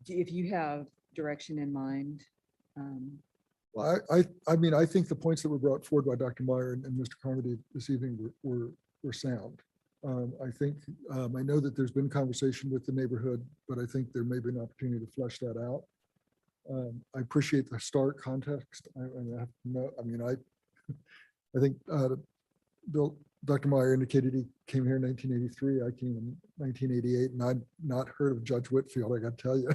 If you have direction in mind. Well, I mean, I think the points that were brought forward by Dr. Meyer and Mr. Carmody this evening were sound. I think, I know that there's been conversation with the neighborhood, but I think there may be an opportunity to flesh that out. I appreciate the start context. I think Dr. Meyer indicated he came here in 1983. I came in 1988, and I'd not heard of Judge Whitfield, I got to tell you.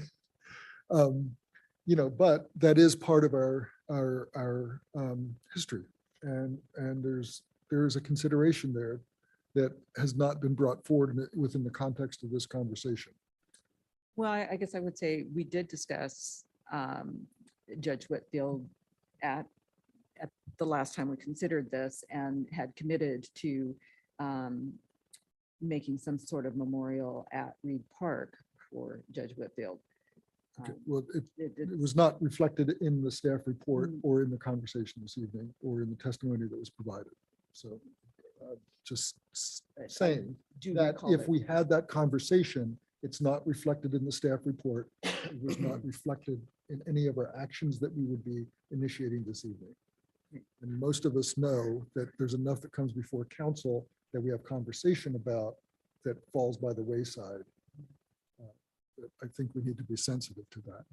You know, but that is part of our history, and there's a consideration there that has not been brought forward within the context of this conversation. Well, I guess I would say we did discuss Judge Whitfield at the last time we considered this and had committed to making some sort of memorial at Reed Park for Judge Whitfield. Okay, well, it was not reflected in the staff report or in the conversation this evening or in the testimony that was provided. So just saying that if we had that conversation, it's not reflected in the staff report. It was not reflected in any of our actions that we would be initiating this evening. And most of us know that there's enough that comes before council that we have conversation about that falls by the wayside. I think we need to be sensitive to that.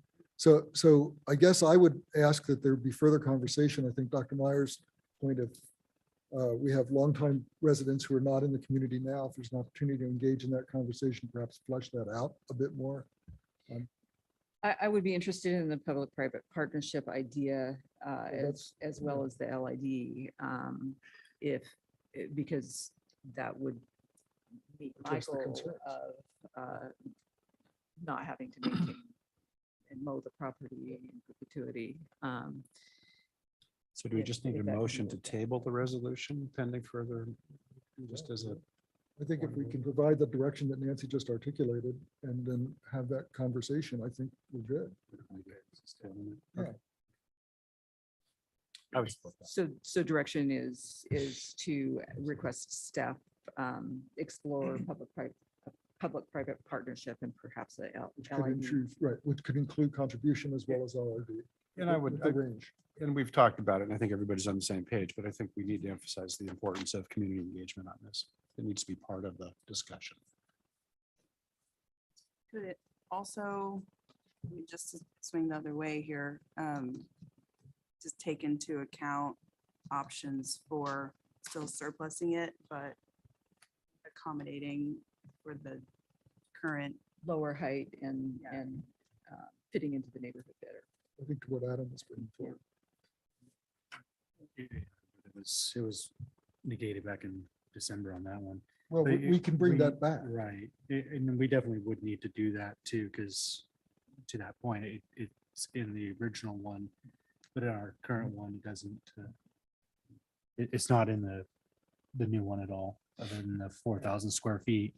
So I guess I would ask that there be further conversation. I think Dr. Meyer's point of we have longtime residents who are not in the community now. If there's an opportunity to engage in that conversation, perhaps flesh that out a bit more. I would be interested in the public-private partnership idea as well as the LID, because that would meet my Address the goal concerns. of not having to maintain and mow the property in perpetuity. So do we just need a if that can motion to work out. table the resolution pending further, just as a, I think if we can provide the direction that Nancy just articulated and then have that conversation, I think we're good. Yeah. I would support that. So direction is to request staff explore public-private partnership and perhaps a Could LID. include, right, which could include contribution as well as LRD. And I with would, the range. and we've talked about it, and I think everybody's on the same page, but I think we need to emphasize the importance of community engagement on this. It needs to be part of the discussion. Could it also, I mean, just to swing the other way here, just take into account options for still surplusing it, but accommodating for the current. Lower height and fitting into the neighborhood better. I think what Adam was bringing forward. It was negated back in December on that one. Well, But we can bring that back. Right. And we definitely would need to do that too, because to that point, it's in the original one, but in our current one, it doesn't. It's not in the new one at all, other than the 4,000 square feet.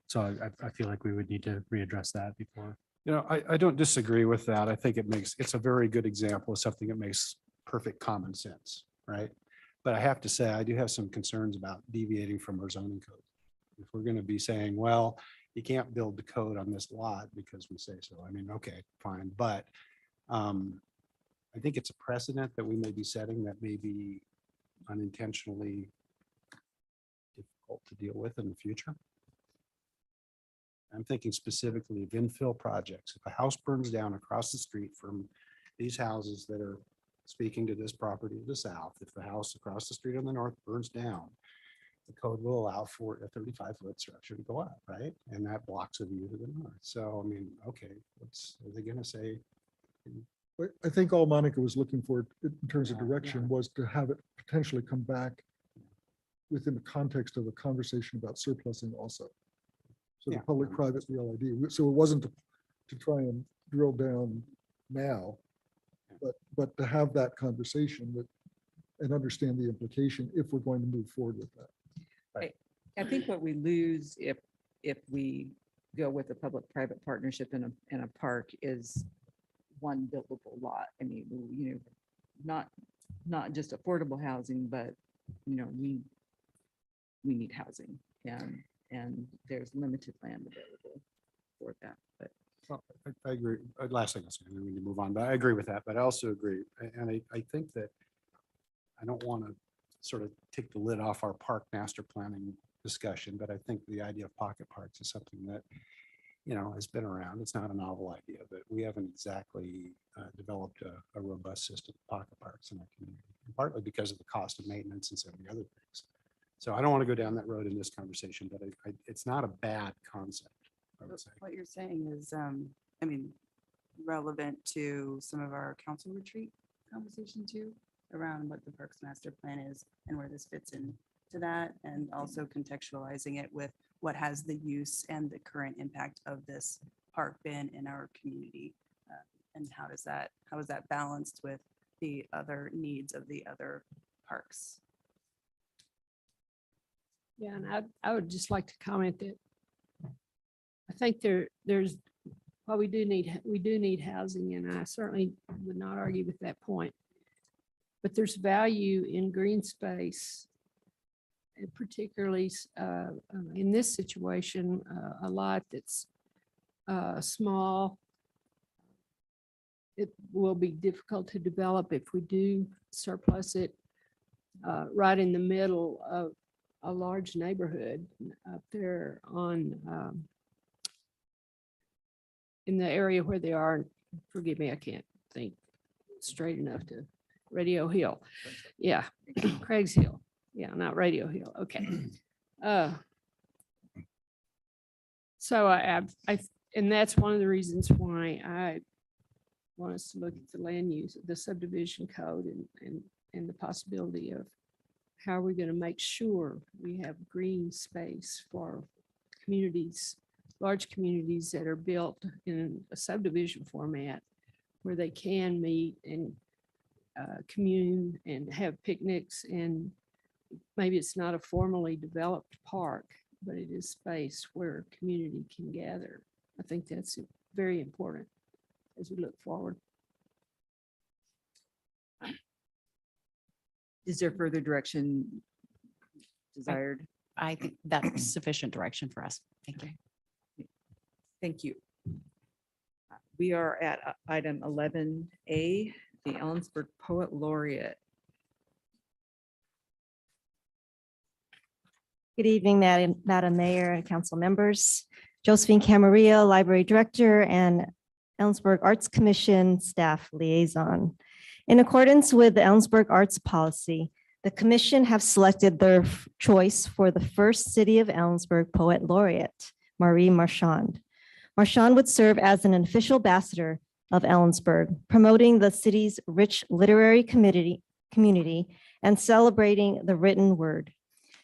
So I feel like we would need to readdress that before. You know, I don't disagree with that. I think it's a very good example of something that makes perfect common sense, right? But I have to say, I do have some concerns about deviating from our zoning code. If we're going to be saying, well, you can't build the code on this lot because we say so. I mean, okay, fine. But I think it's a precedent that we may be setting that may be unintentionally difficult to deal with in the future. I'm thinking specifically of infill projects. If a house burns down across the street from these houses that are speaking to this property to the south, if the house across the street on the north burns down, the code will allow for a 35-foot structure to go up, right? And that blocks a view to the north. So, I mean, okay, are they going to say? But I think all Monica was looking for in terms of direction was to have it potentially come back within the context of a conversation about surplusing also. So the Yeah. public-private, the LID. So it wasn't to try and drill down now, but to have that conversation that and understand the implication if we're going to move forward with that. I think what we lose if we go with a public-private partnership in a park is one buildable lot. I mean, you know, not just affordable housing, but, you know, we need housing and there's limited land available for that, but. Well, I agree. Last thing I'll say, and then we need to move on, but I agree with that, but I also agree. And I think that I don't want to sort of take the lid off our park master planning discussion, but I think the idea of pocket parks is something that, you know, has been around. It's not a novel idea, but we haven't exactly developed a robust system of pocket parks in our community, partly because of the cost of maintenance and so many other things. So I don't want to go down that road in this conversation, but it's not a bad concept, I would say. What you're saying is, I mean, relevant to some of our council retreat conversation too, around what the Parks Master Plan is and where this fits in to that, and also contextualizing it with what has the use and the current impact of this park been in our community, and how is that balanced with the other needs of the other parks? Yeah, and I would just like to comment that I think there's, well, we do need housing, and I certainly would not argue with that point. But there's value in green space, and particularly in this situation, a lot that's small. It will be difficult to develop if we do surplus it right in the middle of a large neighborhood up there on in the area where they are. Forgive me, I can't think straight enough to Radio Hill. Yeah, Craig's Hill. Yeah, not Radio Hill. Okay. So and that's one of the reasons why I want us to look at the land use, the subdivision code, and the possibility of how are we going to make sure we have green space for communities, large communities that are built in a subdivision format where they can meet and commune and have picnics, and maybe it's not a formally developed park, but it is space where community can gather. I think that's very important as we look forward. Is there further direction desired? I think that's sufficient direction for us. Thank you. Thank you. We are at item 11A, the Ellensburg Poet Laureate. Good evening, Madam Mayor and council members. Josephine Camarillo, Library Director and Ellensburg Arts Commission Staff Liaison. In accordance with the Ellensburg Arts Policy, the commission have selected their choice for the first City of Ellensburg Poet Laureate, Marie Marchand. Marchand would serve as an official ambassador of Ellensburg, promoting the city's rich literary community and celebrating the written word.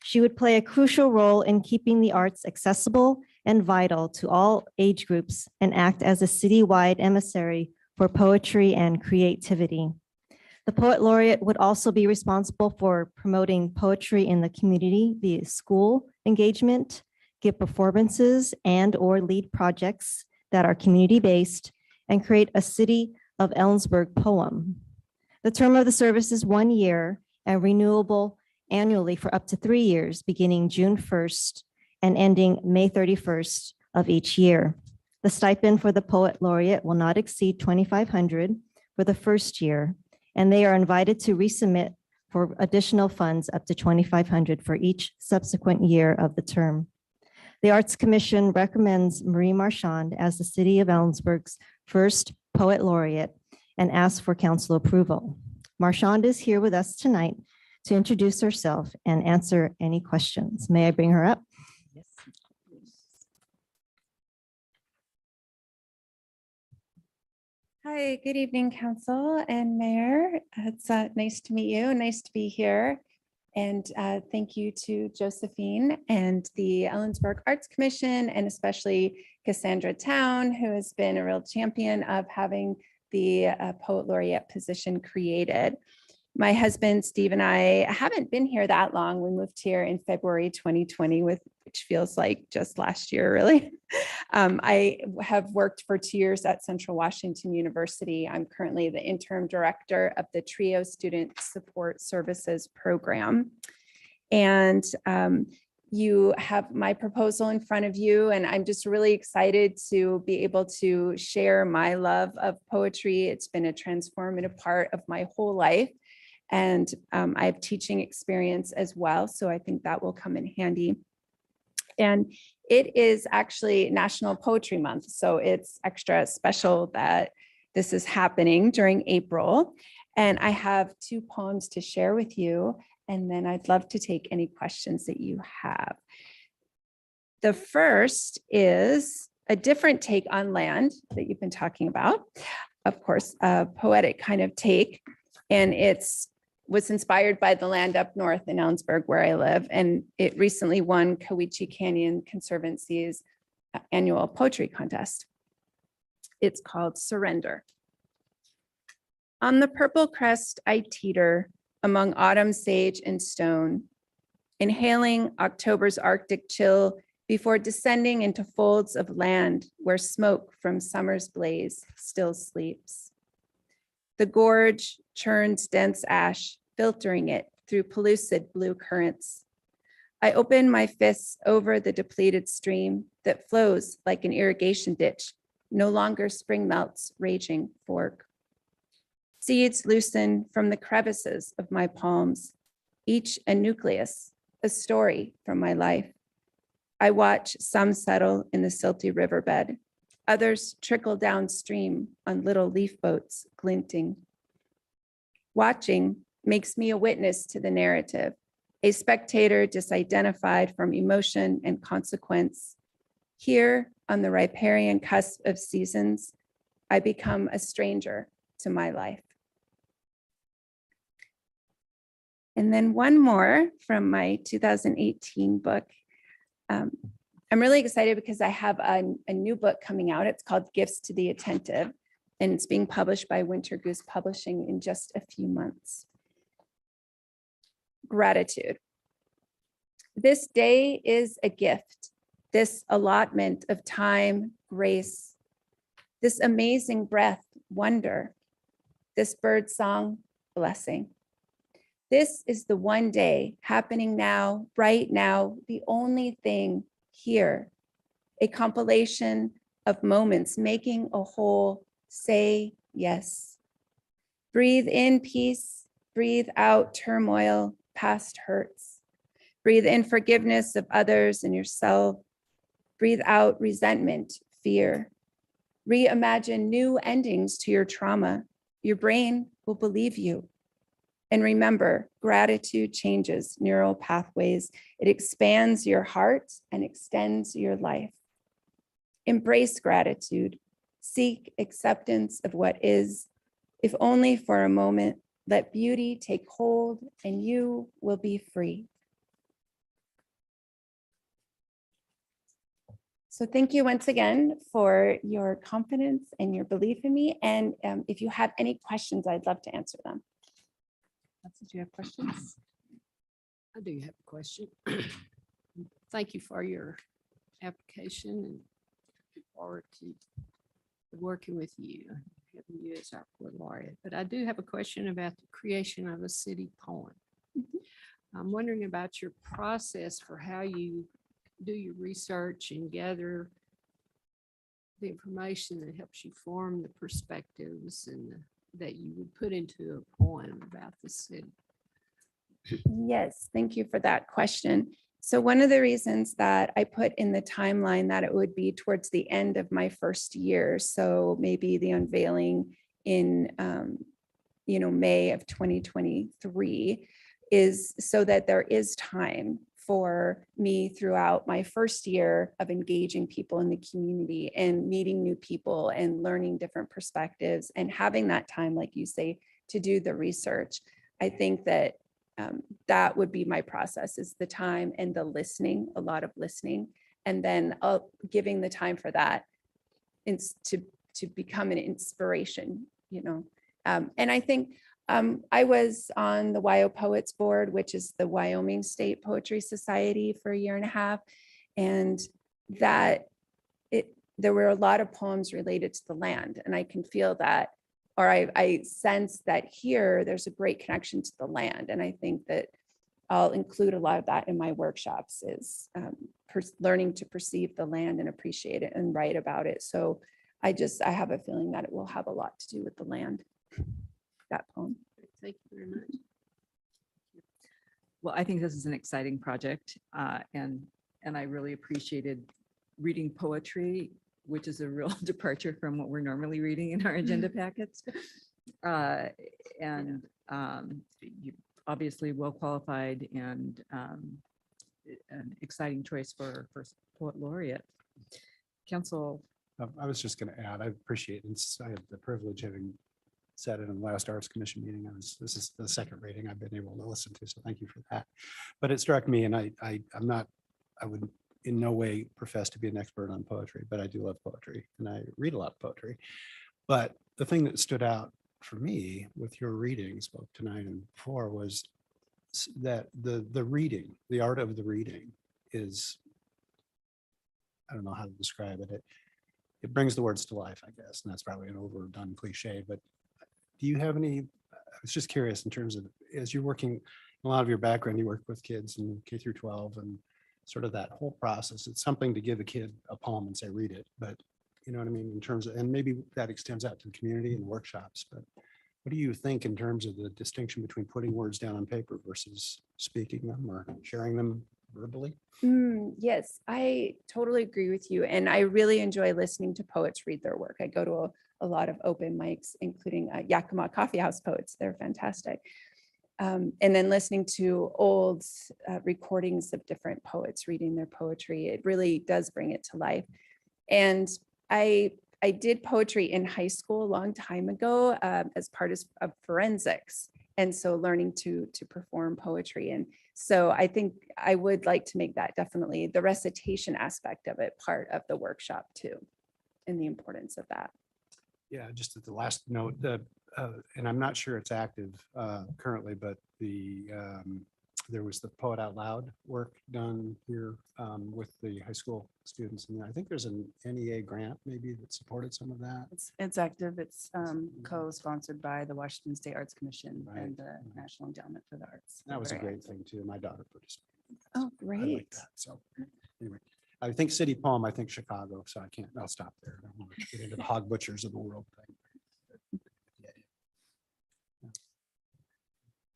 She would play a crucial role in keeping the arts accessible and vital to all age groups and act as a citywide emissary for poetry and creativity. The Poet Laureate would also be responsible for promoting poetry in the community via school engagement, give performances and/or lead projects that are community-based, and create a City of Ellensburg poem. The term of the service is 1 year and renewable annually for up to 3 years, beginning June 1st and ending May 31st of each year. The stipend for the Poet Laureate will not exceed $2,500 for the first year, and they are invited to resubmit for additional funds up to $2,500 for each subsequent year of the term. The Arts Commission recommends Marie Marchand as the City of Ellensburg's first Poet Laureate and asks for council approval. Marchand is here with us tonight to introduce herself and answer any questions. May I bring her up? Yes. Hi, good evening, Council and Mayor. It's nice to meet you. Nice to be here. And thank you to Josephine and the Ellensburg Arts Commission, and especially Cassandra Town, who has been a real champion of having the Poet Laureate position created. My husband, Steve, and I haven't been here that long. We moved here in February 2020, which feels like just last year, really. I have worked for 2 years at Central Washington University. I'm currently the interim director of the TRIO Student Support Services Program. And you have my proposal in front of you, and I'm just really excited to be able to share my love of poetry. It's been a transformative part of my whole life. And I have teaching experience as well, so I think that will come in handy. And it is actually National Poetry Month, so it's extra special that this is happening during April. And I have 2 poems to share with you, and then I'd love to take any questions that you have. The first is a different take on land that you've been talking about. Of course, a poetic kind of take, and was inspired by the land up north in Ellensburg where I live, and it recently won Cowiche Canyon Conservancy's annual poetry contest. It's called Surrender. On the purple crest I teeter among autumn sage and stone, inhaling October's Arctic chill before descending into folds of land where smoke from summer's blaze still sleeps. The gorge churns dense ash, filtering it through pellucid blue currents. I open my fists over the depleted stream that flows like an irrigation ditch, no longer spring melts raging fork. Seeds loosen from the crevices of my palms, each a nucleus, a story from my life. I watch some settle in the silty riverbed, others trickle downstream on little leaf boats glinting. Watching makes me a witness to the narrative, a spectator disidentified from emotion and consequence. Here on the riparian cusp of seasons, I become a stranger to my life. And then one more from my 2018 book. I'm really excited because I have a new book coming out. It's called Gifts to the Attentive, and it's being published by Winter Goose Publishing in just a few months. Gratitude. This day is a gift, this allotment of time, grace, this amazing breath, wonder, this bird song, blessing. This is the one day happening now, right now, the only thing here. A compilation of moments making a whole. Say yes. Breathe in peace, breathe out turmoil, past hurts. Breathe in forgiveness of others and yourself. Breathe out resentment, fear. Reimagine new endings to your trauma. Your brain will believe you. And remember, gratitude changes neural pathways. It expands your heart and extends your life. Embrace gratitude. Seek acceptance of what is. If only for a moment, let beauty take hold and you will be free. So thank you once again for your confidence and your belief in me. And if you have any questions, I'd love to answer them. Do you have questions? I do have a question. Thank you for your application and look forward to working with you, having you as our poet laureate. But I do have a question about the creation of a city poem. I'm wondering about your process for how you do your research and gather the information that helps you form the perspectives and that you would put into a poem about the city. Yes, thank you for that question. So one of the reasons that I put in the timeline that it would be towards the end of my first year, so maybe the unveiling in May of 2023, is so that there is time for me throughout my first year of engaging people in the community and meeting new people and learning different perspectives and having that time, like you say, to do the research. I think that that would be my process, is the time and the listening, a lot of listening, and then giving the time for that to become an inspiration, and I think I was on the WYO Poets Board, which is the Wyoming State Poetry Society, for a year and a half. And there were a lot of poems related to the land. And I can feel that, or I sense that here, there's a great connection to the land. And I think that I'll include a lot of that in my workshops, is learning to perceive the land and appreciate it and write about it. So I have a feeling that it will have a lot to do with the land. That poem. Thank you very much. Well, I think this is an exciting project, and I really appreciated reading poetry, which is a real departure from what we're normally reading in our agenda packets. And you obviously well qualified and an exciting choice for poet laureate. Council. I was just going to add, I appreciate, and I had the privilege of having said it in the last Arts Commission meeting. This is the second reading I've been able to listen to, so thank you for that. But it struck me, and I would in no way profess to be an expert on poetry, but I do love poetry and I read a lot of poetry. But the thing that stood out for me with your readings, both tonight and before, was that the reading, the art of the reading is, I don't know how to describe it. It brings the words to life, I guess, and that's probably an overdone cliche, but do you have any, I was just curious in terms of, as you're working, a lot of your background, you work with kids in K through 12 and sort of that whole process. It's something to give a kid a poem and say, read it, but you know what I mean, in terms of, and maybe that extends out to the community and workshops, but what do you think in terms of the distinction between putting words down on paper versus speaking them or sharing them verbally? Yes, I totally agree with you. And I really enjoy listening to poets read their work. I go to a lot of open mics, including Yakima Coffee House poets. They're fantastic. And then listening to old recordings of different poets reading their poetry, it really does bring it to life. And I did poetry in high school a long time ago as part of forensics. And so learning to perform poetry. And so I think I would like to make that definitely the recitation aspect of it part of the workshop too, and the importance of that. Yeah, just at the last note, and I'm not sure it's active currently, but the there was the Poet Out Loud work done here with the high school students. And I think there's an NEA grant maybe that supported some of that. It's active. It's co-sponsored by the Washington State Arts Commission and the National Endowment for the Arts. That was a Very great active. thing too. My daughter participated. Oh, I like great. that. So anyway, I think City Poem, I think Chicago, so I'll stop there. I don't want to get into the hog butchers of the world thing.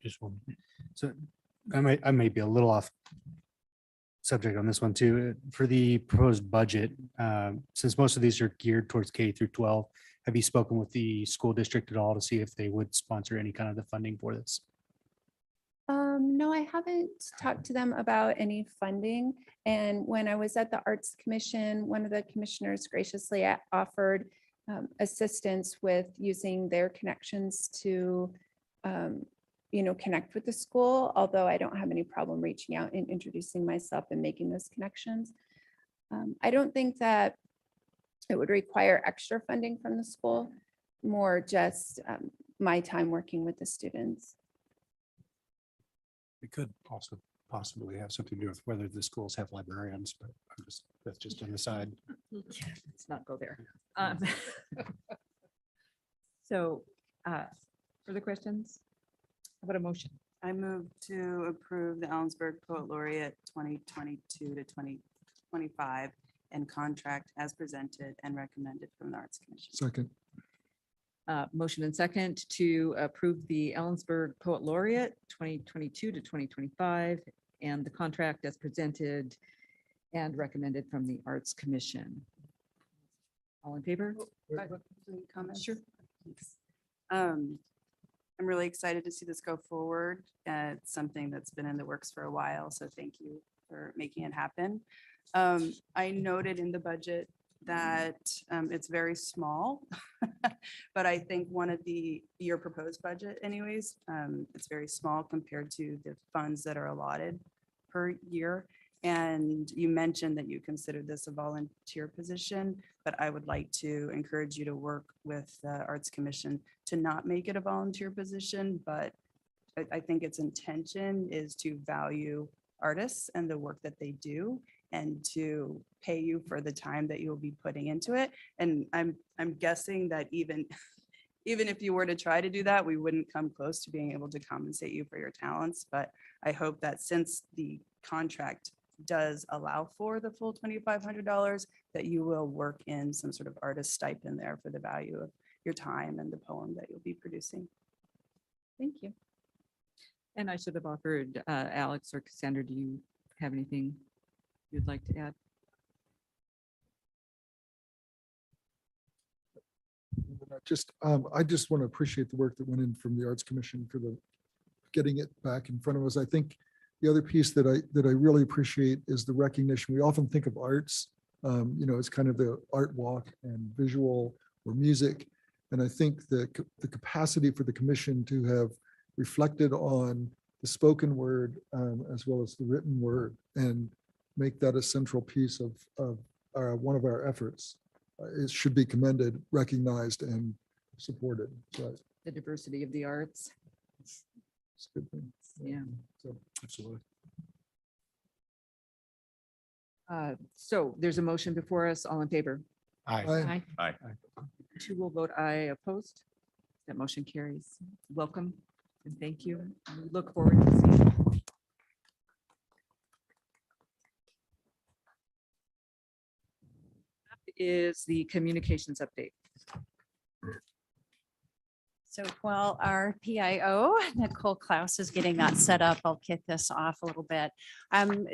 Just one. So I may be a little off subject on this one too. For the proposed budget, since most of these are geared towards K through 12, have you spoken with the school district at all to see if they would sponsor any kind of the funding for this? No, I haven't talked to them about any funding. And when I was at the Arts Commission, one of the commissioners graciously offered assistance with using their connections to, connect with the school, although I don't have any problem reaching out and introducing myself and making those connections. I don't think that it would require extra funding from the school, more just my time working with the students. It could also possibly have something to do with whether the schools have librarians, but that's just an aside. Let's not go there. So, further questions? How about a motion? I move to approve the Ellensburg Poet Laureate 2022 to 2025 and contract as presented and recommended from the Arts Commission. Second. Motion and second to approve the Ellensburg Poet Laureate 2022 to 2025 and the contract as presented and recommended from the Arts Commission. All in favor? Comments? Sure. I'm really excited to see this go forward. It's something that's been in the works for a while, so thank you for making it happen. I noted in the budget that it's very small, but I think your proposed budget anyways, it's very small compared to the funds that are allotted per year. And you mentioned that you considered this a volunteer position, but I would like to encourage you to work with the Arts Commission to not make it a volunteer position, but I think its intention is to value artists and the work that they do and to pay you for the time that you'll be putting into it. And I'm guessing that even if you were to try to do that, we wouldn't come close to being able to compensate you for your talents. But I hope that since the contract does allow for the full $2,500, that you will work in some sort of artist stipend there for the value of your time and the poem that you'll be producing. Thank you. And I should have offered Alex or Cassandra, do you have anything you'd like to add? I just want to appreciate the work that went in from the Arts Commission for getting it back in front of us. I think the other piece that I really appreciate is the recognition. We often think of arts, it's kind of the art walk and visual or music. And I think the capacity for the commission to have reflected on the spoken word as well as the written word and make that a central piece of one of our efforts. It should be commended, recognized, and supported. So The diversity of the arts. it's a good thing. Yeah. So, absolutely. So there's a motion before us. All in favor? Aye. Aye. Two will vote aye. Opposed? That motion carries. Welcome and thank you. We look forward to seeing you. Is the communications update. So while our PIO, Nicole Klaus, is getting that set up, I'll kick this off a little bit.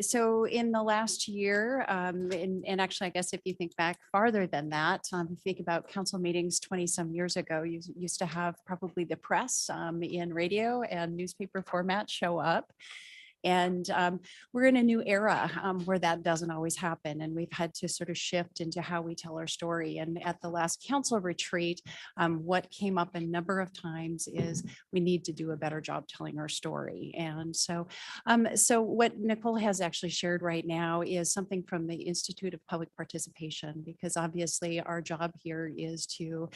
So in the last year, and actually, I guess if you think back farther than that, if you think about council meetings 20 some years ago, you used to have probably the press in radio and newspaper format show up. And we're in a new era where that doesn't always happen. And we've had to sort of shift into how we tell our story. And at the last council retreat, what came up a number of times is we need to do a better job telling our story. And so what Nicole has actually shared right now is something from the Institute of Public Participation, because obviously our job here is to,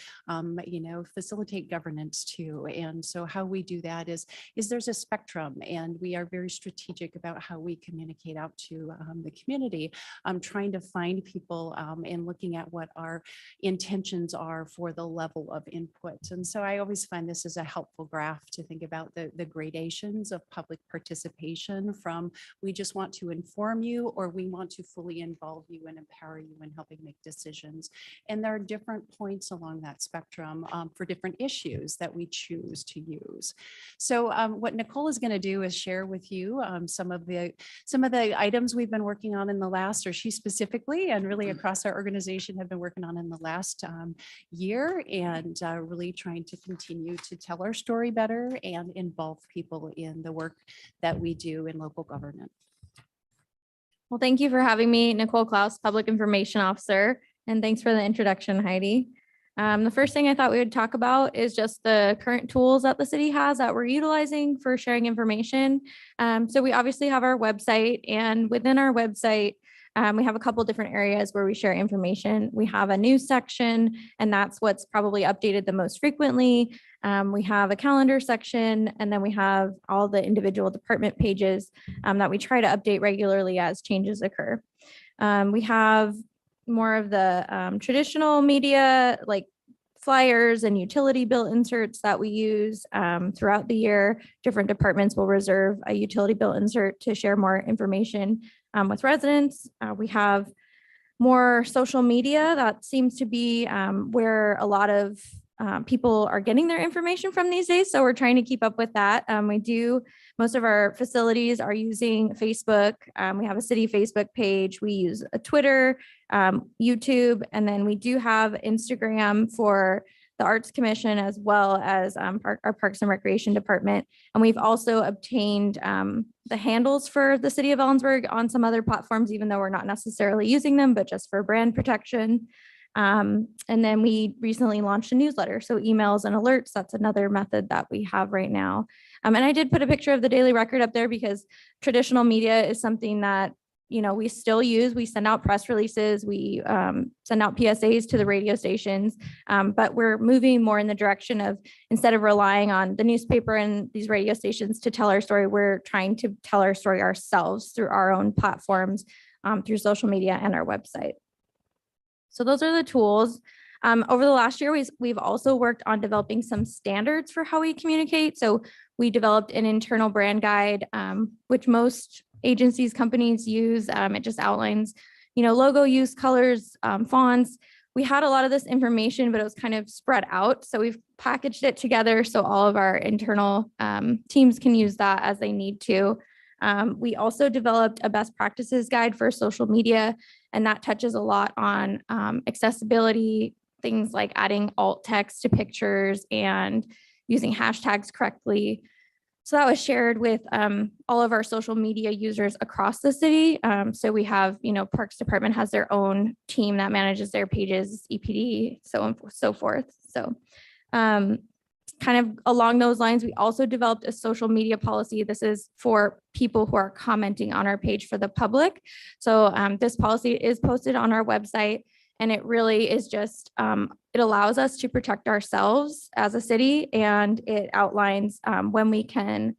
facilitate governance too. And so how we do that is there's a spectrum, and we are very strategic strategic about how we communicate out to the community. Trying to find people and looking at what our intentions are for the level of input. And so I always find this is a helpful graph to think about the gradations of public participation from we just want to inform you or we want to fully involve you and empower you in helping make decisions. And there are different points along that spectrum for different issues that we choose to use. So what Nicole is going to do is share with you some of the items we've been working on in the last, or she specifically, and really across our organization have been working on in the last year, and really trying to continue to tell our story better and involve people in the work that we do in local government. Well, thank you for having me, Nicole Klaus, Public Information Officer, and thanks for the introduction, Heidi. The first thing I thought we would talk about is just the current tools that the city has that we're utilizing for sharing information. So we obviously have our website, and within our website, we have a couple different areas where we share information. We have a news section, and that's what's probably updated the most frequently. We have a calendar section, and then we have all the individual department pages that we try to update regularly as changes occur. We have more of the traditional media, like flyers and utility bill inserts that we use throughout the year. Different departments will reserve a utility bill insert to share more information with residents. We have more social media. That seems to be where a lot of people are getting their information from these days. So we're trying to keep up with that. Most of our facilities are using Facebook. We have a city Facebook page. We use a Twitter, YouTube, and then we do have Instagram for the Arts Commission as well as our Parks and Recreation Department. And we've also obtained the handles for the city of Ellensburg on some other platforms, even though we're not necessarily using them, but just for brand protection. And then we recently launched a newsletter. So emails and alerts, that's another method that we have right now. And I did put a picture of the Daily Record up there because traditional media is something that, you know, we still use. We send out press releases, we send out PSAs to the radio stations, but we're moving more in the direction of, instead of relying on the newspaper and these radio stations to tell our story, we're trying to tell our story ourselves through our own platforms, through social media and our website. So those are the tools. Over the last year, we've also worked on developing some standards for how we communicate. So we developed an internal brand guide, which most agencies, companies use. It just outlines, logo use, colors, fonts. We had a lot of this information, but it was kind of spread out. So we've packaged it together so all of our internal teams can use that as they need to. We also developed a best practices guide for social media, and that touches a lot on accessibility, things like adding alt text to pictures and using hashtags correctly. So that was shared with all of our social media users across the city. So we have, Parks Department has their own team that manages their pages, EPD, so on, so forth. So kind of along those lines, we also developed a social media policy. This is for people who are commenting on our page for the public. So this policy is posted on our website, and it really is just, it allows us to protect ourselves as a city, and it outlines when we can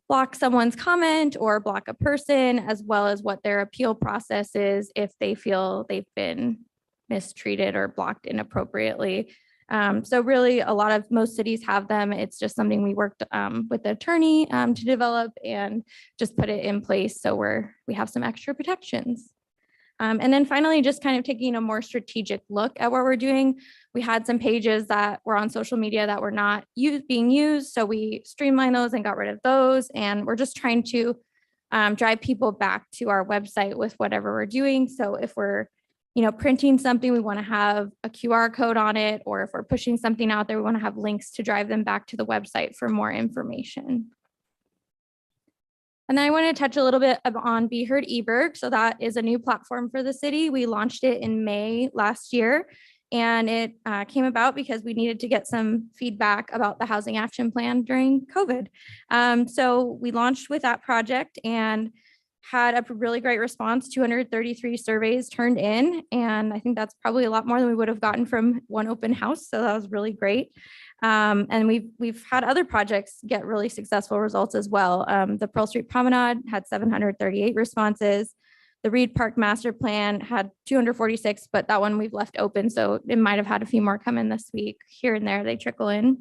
block someone's comment or block a person, as well as what their appeal process is if they feel they've been mistreated or blocked inappropriately. So really most cities have them. It's just something we worked with the attorney to develop and just put it in place. So we have some extra protections. And then finally, just kind of taking a more strategic look at what we're doing. We had some pages that were on social media that were not being used. So we streamlined those and got rid of those. And we're just trying to drive people back to our website with whatever we're doing. So if we're printing something, we want to have a QR code on it, or if we're pushing something out there, we want to have links to drive them back to the website for more information. And then I want to touch a little bit on Be Heard eBurgh. So that is a new platform for the city. We launched it in May last year, and it came about because we needed to get some feedback about the housing action plan during COVID. So we launched with that project and had a really great response, 233 surveys turned in. And I think that's probably a lot more than we would have gotten from one open house. So that was really great. And we've had other projects get really successful results as well. The Pearl Street Promenade had 738 responses. The Reed Park Master Plan had 246, but that one we've left open, so it might have had a few more come in this week. Here and there, they trickle in.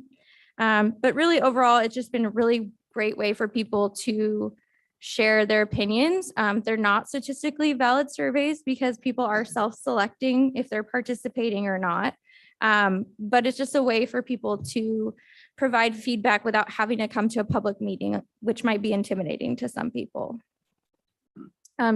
But really overall, it's just been a really great way for people to share their opinions. They're not statistically valid surveys because people are self-selecting if they're participating or not. But it's just a way for people to provide feedback without having to come to a public meeting, which might be intimidating to some people.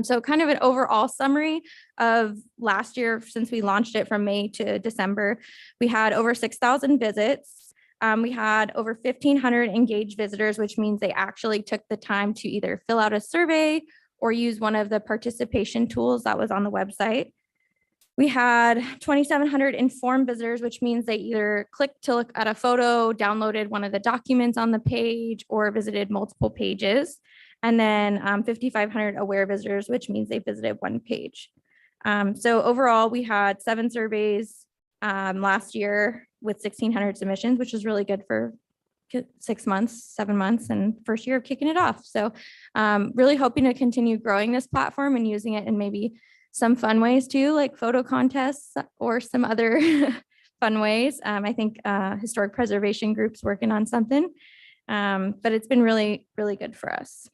So kind of an overall summary of last year, since we launched it from May to December, we had over 6,000 visits. We had over 1,500 engaged visitors, which means they actually took the time to either fill out a survey or use one of the participation tools that was on the website. We had 2,700 informed visitors, which means they either clicked to look at a photo, downloaded one of the documents on the page, or visited multiple pages. And then 5,500 aware visitors, which means they visited one page. So overall, we had 7 surveys last year with 1,600 submissions, which is really good for 6 months, 7 months, and first year of kicking it off. So really hoping to continue growing this platform and using it in maybe some fun ways too, like photo contests or some other fun ways. I think historic preservation group's working on something, but it's been really, really good for us.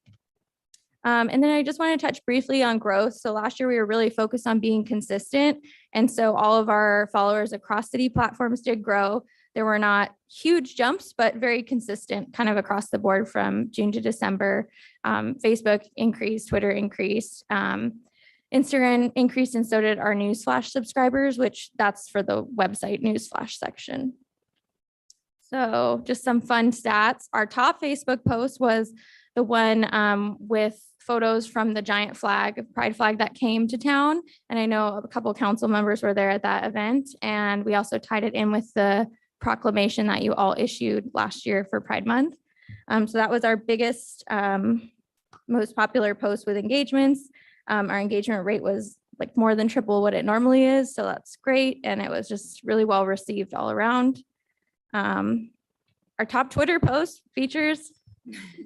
And then I just want to touch briefly on growth. So last year we were really focused on being consistent. And so all of our followers across city platforms did grow. There were not huge jumps, but very consistent kind of across the board from June to December. Facebook increased, Twitter increased, Instagram increased, and so did our Newsflash subscribers, which that's for the website Newsflash section. So just some fun stats. Our top Facebook post was the one with photos from the giant flag, pride flag that came to town. And I know a couple of council members were there at that event. And we also tied it in with the proclamation that you all issued last year for Pride Month. So that was our biggest, most popular post with engagements. Our engagement rate was like more than triple what it normally is. So that's great. And it was just really well received all around. Our top Twitter post features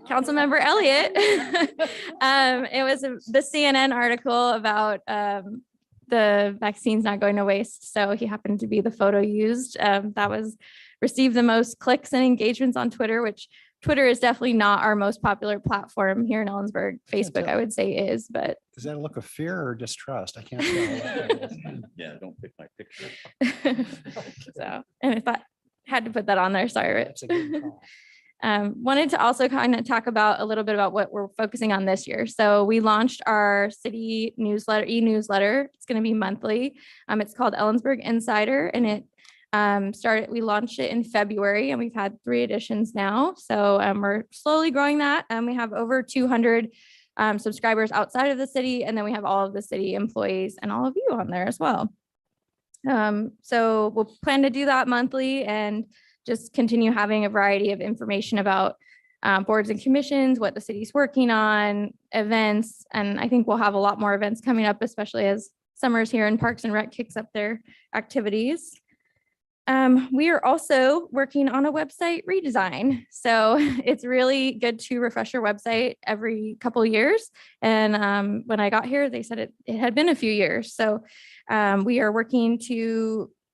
Councilmember Elliott. It was the CNN article about the vaccines not going to waste. So he happened to be the photo used. That was received the most clicks and engagements on Twitter, which Twitter is definitely not our most popular platform here in Ellensburg. Facebook, I would say, is, but. Is that a look of fear or distrust? I can't tell. Yeah, don't pick my picture. So, and if I had to put that on there, sorry. That's a good call. Wanted to also kind of talk about a little bit about what we're focusing on this year. So we launched our city newsletter, e-newsletter. It's going to be monthly. It's called Ellensburg Insider, and it we launched it in February, and we've had 3 editions now. So we're slowly growing that. We have over 200 subscribers outside of the city, and then we have all of the city employees and all of you on there as well. So we'll plan to do that monthly and just continue having a variety of information about boards and commissions, what the city's working on, events, and I think we'll have a lot more events coming up, especially as summer's here and Parks and Rec kicks up their activities. We are also working on a website redesign. So it's really good to refresh your website every couple of years. And when I got here, they said it had been a few years. So we are working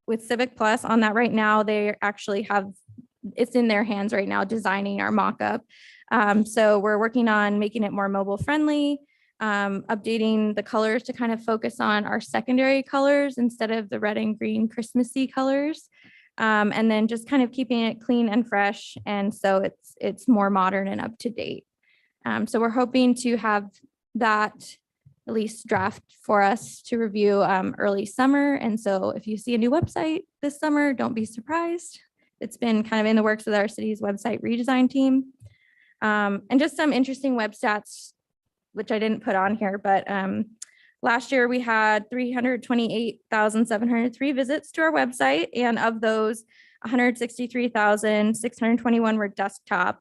with Civic Plus on that right now. They actually have, it's in their hands right now, designing our mock-up. So we're working on making it more mobile friendly, updating the colors to kind of focus on our secondary colors instead of the red and green Christmassy colors. And then just kind of keeping it clean and fresh. And so it's more modern and up to date. So we're hoping to have that at least draft for us to review early summer. And so if you see a new website this summer, don't be surprised. It's been kind of in the works with our city's website redesign team. And just some interesting web stats, which I didn't put on here, but last year we had 328,703 visits to our website. And of those, 163,621 were desktop.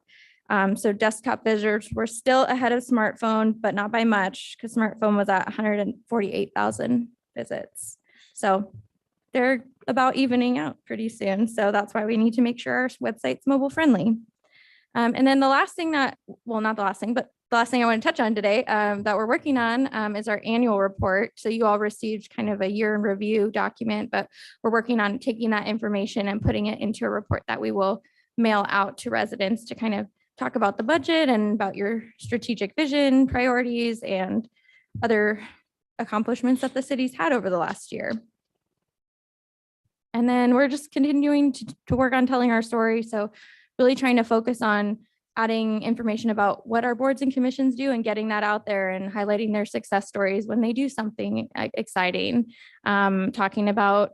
So desktop visitors were still ahead of smartphone, but not by much, because smartphone was at 148,000 visits. So they're about evening out pretty soon. So that's why we need to make sure our website's mobile friendly. And then the last thing that, well, not the last thing, but the last thing I want to touch on today that we're working on is our annual report. So you all received kind of a year in review document, but we're working on taking that information and putting it into a report that we will mail out to residents to kind of talk about the budget and about your strategic vision, priorities, and other accomplishments that the city's had over the last year. And then we're just continuing to work on telling our story. So really trying to focus on adding information about what our boards and commissions do and getting that out there and highlighting their success stories when they do something exciting. Talking about,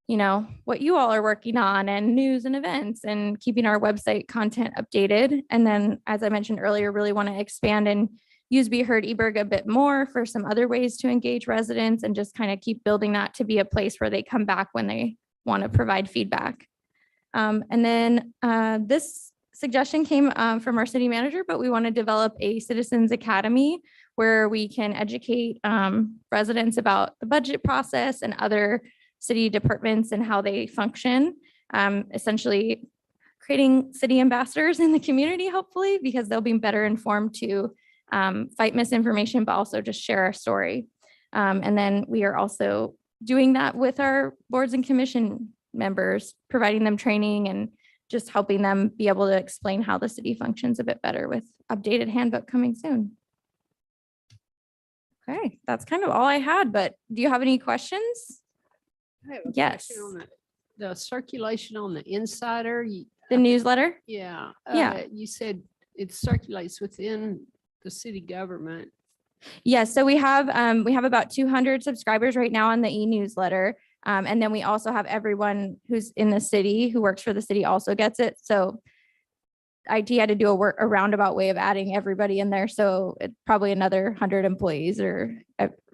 you know, what you all are working on and news and events and keeping our website content updated. And then, as I mentioned earlier, really want to expand and use Be Heard eBerg a bit more for some other ways to engage residents and just kind of keep building that to be a place where they come back when they want to provide feedback. And then this suggestion came from our city manager, but we want to develop a citizens academy where we can educate residents about the budget process and other city departments and how they function. Essentially creating city ambassadors in the community, hopefully, because they'll be better informed to fight misinformation, but also just share our story. And then we are also doing that with our boards and commission members, providing them training and just helping them be able to explain how the city functions a bit better with updated handbook coming soon. Okay, that's kind of all I had, but do you have any questions? I have a Yes. question on the circulation on the Insider. The newsletter? Yeah. Yeah. You said it circulates within the city government. Yes, so we have about 200 subscribers right now on the e-newsletter. And then we also have everyone who's in the city who works for the city also gets it. So IT had to do a roundabout way of adding everybody in there. So it's probably another 100 employees or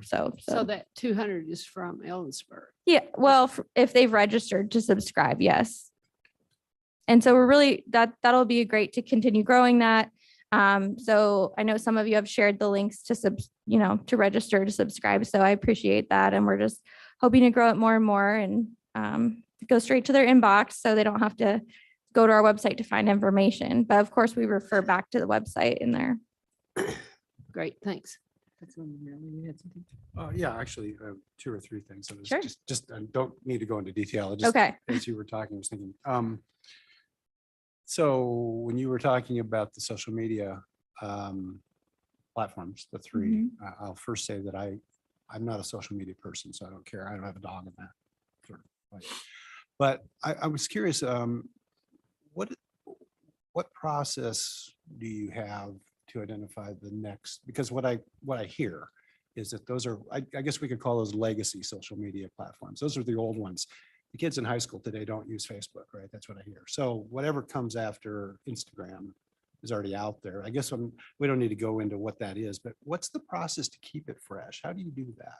so. So that 200 is from Ellensburg. Yeah, well, if they've registered to subscribe, yes. And so we're really, that'll be great to continue growing that. So I know some of you have shared the links to to register to subscribe. So I appreciate that. And we're just hoping to grow it more and more and go straight to their inbox so they don't have to go to our website to find information. But of course, we refer back to the website in there. Great, thanks. Yeah, actually, 2 or 3 things. I was Sure. just don't need to go into detail. I just, Okay. as you were talking, I was thinking, so when you were talking about the social media platforms, the 3, I'll first say that I'm not a social media person, so I don't care. I don't have a dog in that sort of way. But I was curious, what process do you have to identify the next? Because what I hear is that those are, I guess we could call those legacy social media platforms. Those are the old ones. The kids in high school today don't use Facebook, right? That's what I hear. So whatever comes after Instagram is already out there. I guess we don't need to go into what that is, but what's the process to keep it fresh? How do you do that?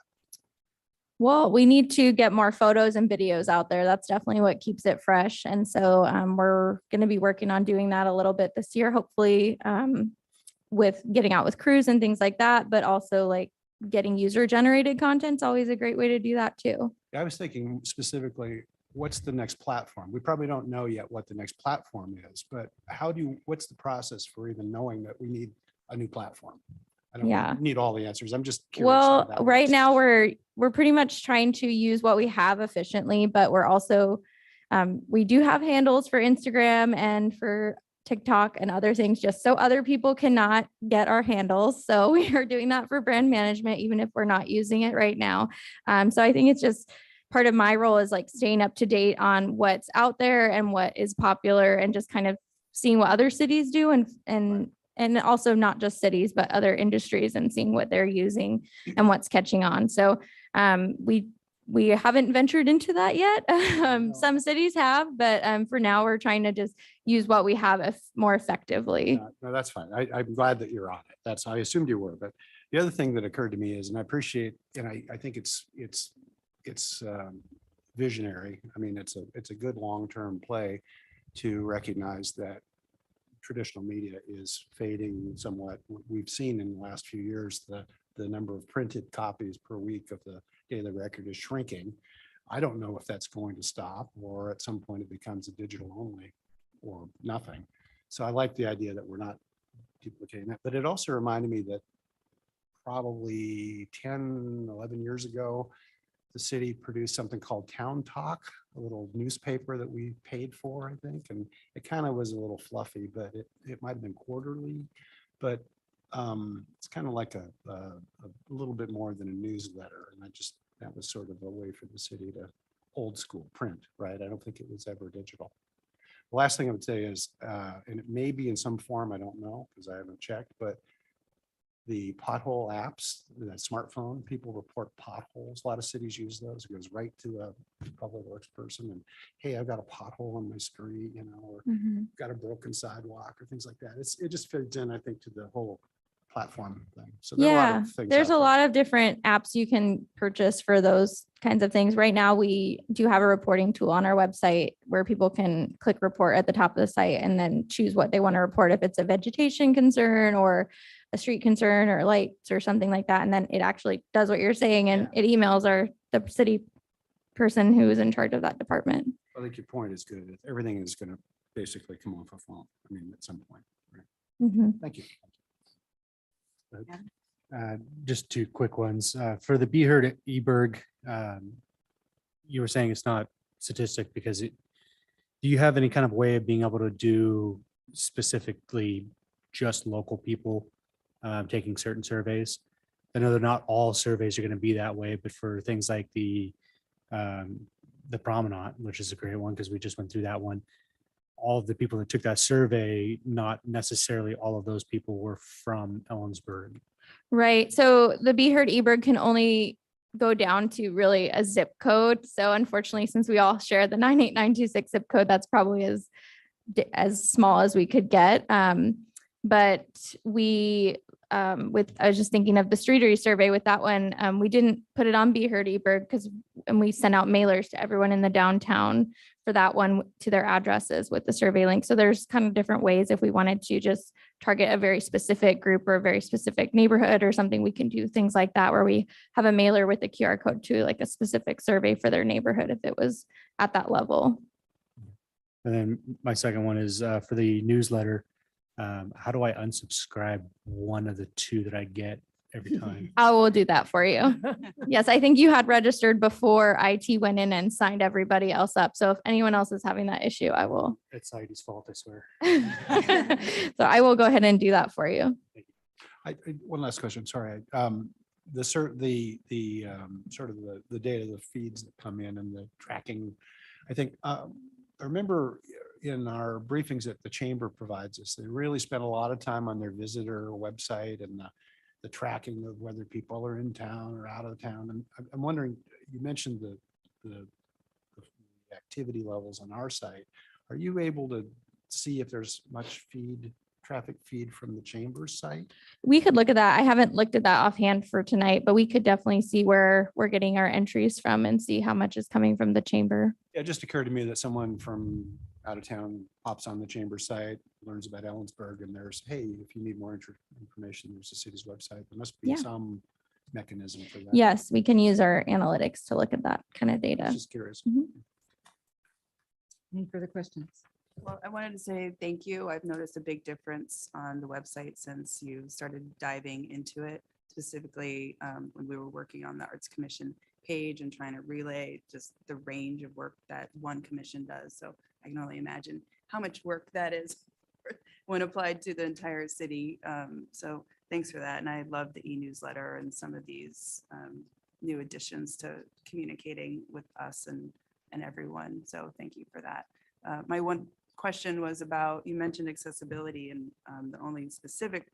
Well, we need to get more photos and videos out there. That's definitely what keeps it fresh. And so we're going to be working on doing that a little bit this year, hopefully with getting out with crews and things like that, but also like getting user generated content is always a great way to do that too. I was thinking specifically, what's the next platform? We probably don't know yet what the next platform is, but what's the process for even knowing that we need a new platform? I don't need all the answers. I'm just curious. Well, right now we're pretty much trying to use what we have efficiently, but we're also, we do have handles for Instagram and for TikTok and other things, just so other people cannot get our handles. So we are doing that for brand management, even if we're not using it right now. So I think it's just part of my role is like staying up to date on what's out there and what is popular and just kind of seeing what other cities do and also not just cities, but other industries and seeing what they're using and what's catching on. So we haven't ventured into that yet. Some cities have, but for now we're trying to just use what we have more effectively. No, that's fine. I'm glad that you're on it. I assumed you were, but the other thing that occurred to me is, and I appreciate, and I think it's visionary. I mean, it's a good long-term play to recognize that traditional media is fading somewhat. We've seen in the last few years the number of printed copies per week of the Daily Record is shrinking. I don't know if that's going to stop or at some point it becomes a digital only or nothing. So I like the idea that we're not duplicating that, but it also reminded me that probably 10, 11 years ago, the city produced something called Town Talk, a little newspaper that we paid for, I think, and it kind of was a little fluffy, but it might have been quarterly, but it's kind of like a little bit more than a newsletter, and that was sort of a way for the city to old school print, right? I don't think it was ever digital. The last thing I would say is, and it may be in some form, I don't know, because I haven't checked, but the pothole apps, that smartphone, people report potholes. A lot of cities use those. It goes right to a public works person and, hey, I've got a pothole on my street, or got a broken sidewalk or things like that. It just fits in, I think, to the whole platform thing. So there are a lot Yeah, of things there's out a there. lot of different apps you can purchase for those kinds of things. Right now, we do have a reporting tool on our website where people can click report at the top of the site and then choose what they want to report, if it's a vegetation concern or a street concern or lights or something like that. And then it actually does what you're saying and it emails the city person who is in charge of that department. I think your point is good. Everything is going to basically come off a phone. I mean, at some point. Right? Mhm. Thank you. Just two quick ones. For the Be Heard at eBerg, you were saying it's not statistic because do you have any kind of way of being able to do specifically just local people taking certain surveys? I know that not all surveys are going to be that way, but for things like the Promenade, which is a great one because we just went through that one, all of the people that took that survey, not necessarily all of those people were from Ellensburg. Right. So the Be Heard eBird can only go down to really a zip code. So unfortunately, since we all share the 98926 zip code, that's probably as small as we could get. But we, I was just thinking of the Streetery survey with that one. We didn't put it on Be Heard eBird and we sent out mailers to everyone in the downtown for that one to their addresses with the survey link. So there's kind of different ways if we wanted to just target a very specific group or a very specific neighborhood or something, we can do things like that where we have a mailer with a QR code to like a specific survey for their neighborhood if it was at that level. And then my second one is for the newsletter. How do I unsubscribe one of the two that I get every time? I will do that for you. Yes, I think you had registered before IT went in and signed everybody else up. So if anyone else is having that issue, I will. It's Heidi's fault, I swear. So I will go ahead and do that for you. One last question, sorry. The sort of the data, the feeds that come in and the tracking, I think, I remember in our briefings that the chamber provides us, they really spend a lot of time on their visitor website and the tracking of whether people are in town or out of town. And I'm wondering, you mentioned the activity levels on our site. Are you able to see if there's much traffic feed from the chamber's site? We could look at that. I haven't looked at that offhand for tonight, but we could definitely see where we're getting our entries from and see how much is coming from the chamber. Yeah, it just occurred to me that someone from out of town pops on the chamber site, learns about Ellensburg, and there's, hey, if you need more information, there's the city's website. There must be some mechanism for that. Yes, we can use our analytics to look at that kind of data. Just curious. Any further questions? Well, I wanted to say thank you. I've noticed a big difference on the website since you started diving into it, specifically when we were working on the Arts Commission page and trying to relay just the range of work that one commission does. So I can only imagine how much work that is when applied to the entire city. So thanks for that. And I love the e-newsletter and some of these new additions to communicating with us and everyone. So thank you for that. My one question was about, you mentioned accessibility, and the only specific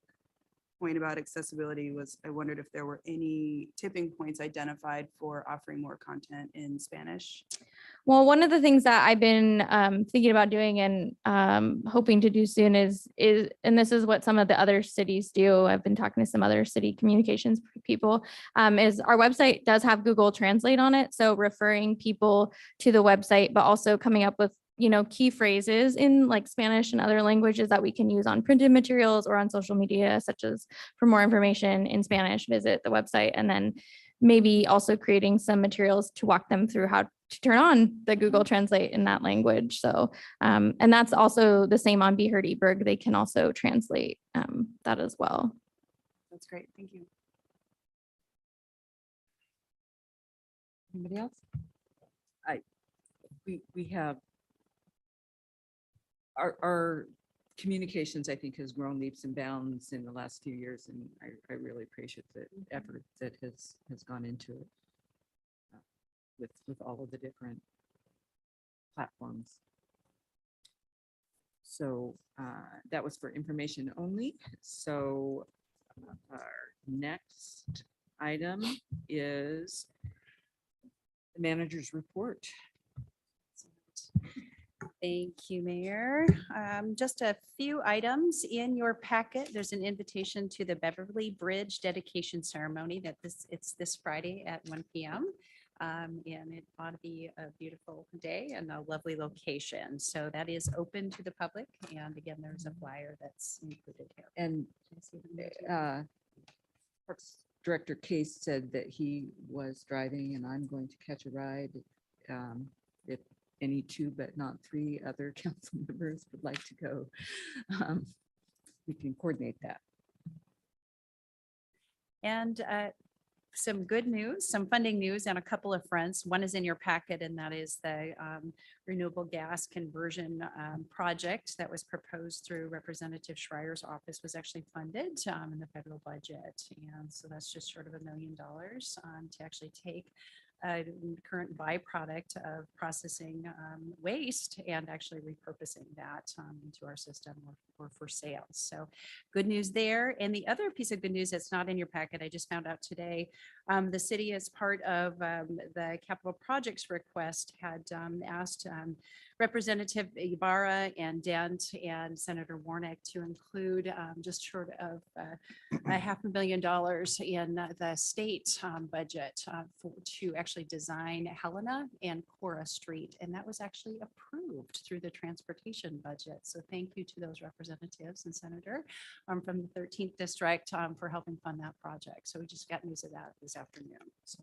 point about accessibility was I wondered if there were any tipping points identified for offering more content in Spanish. Well, one of the things that I've been thinking about doing and hoping to do soon is, and this is what some of the other cities do. I've been talking to some other city communications people, is our website does have Google Translate on it. So referring people to the website, but also coming up with key phrases in like Spanish and other languages that we can use on printed materials or on social media, such as for more information in Spanish, visit the website, and then maybe also creating some materials to walk them through how to turn on the Google Translate in that language. So, and that's also the same on Be Heard eBerg. They can also translate that as well. That's great. Thank you. Anybody else? We have our communications, I think, has grown leaps and bounds in the last few years, and I really appreciate the effort that has gone into it with all of the different platforms. So that was for information only. So our next item is the manager's report. Thank you, Mayor. Just a few items in your packet. There's an invitation to the Beverly Bridge dedication ceremony it's this Friday at 1 p.m. And it ought to be a beautiful day and a lovely location. So that is open to the public. And again, there's a flyer that's included here. And Parks Director Case said that he was driving, and I'm going to catch a ride. If any two, but not three other council members would like to go, we can coordinate that. And some good news, some funding news on a couple of fronts. One is in your packet, and that is the renewable gas conversion project that was proposed through Representative Schreier's office was actually funded in the federal budget. And so that's just short of $1 million to actually take a current byproduct of processing waste and actually repurposing that into our system or for sales. So good news there. And the other piece of good news that's not in your packet, I just found out today, the city, as part of the capital projects request, had asked Representative Ibarra and Dent and Senator Warnock to include just short of $500,000 in the state budget to actually design Helena and Cora Street. And that was actually approved through the transportation budget. So thank you to those representatives and Senator from the 13th district for helping fund that project. So we just got news of that this afternoon. So.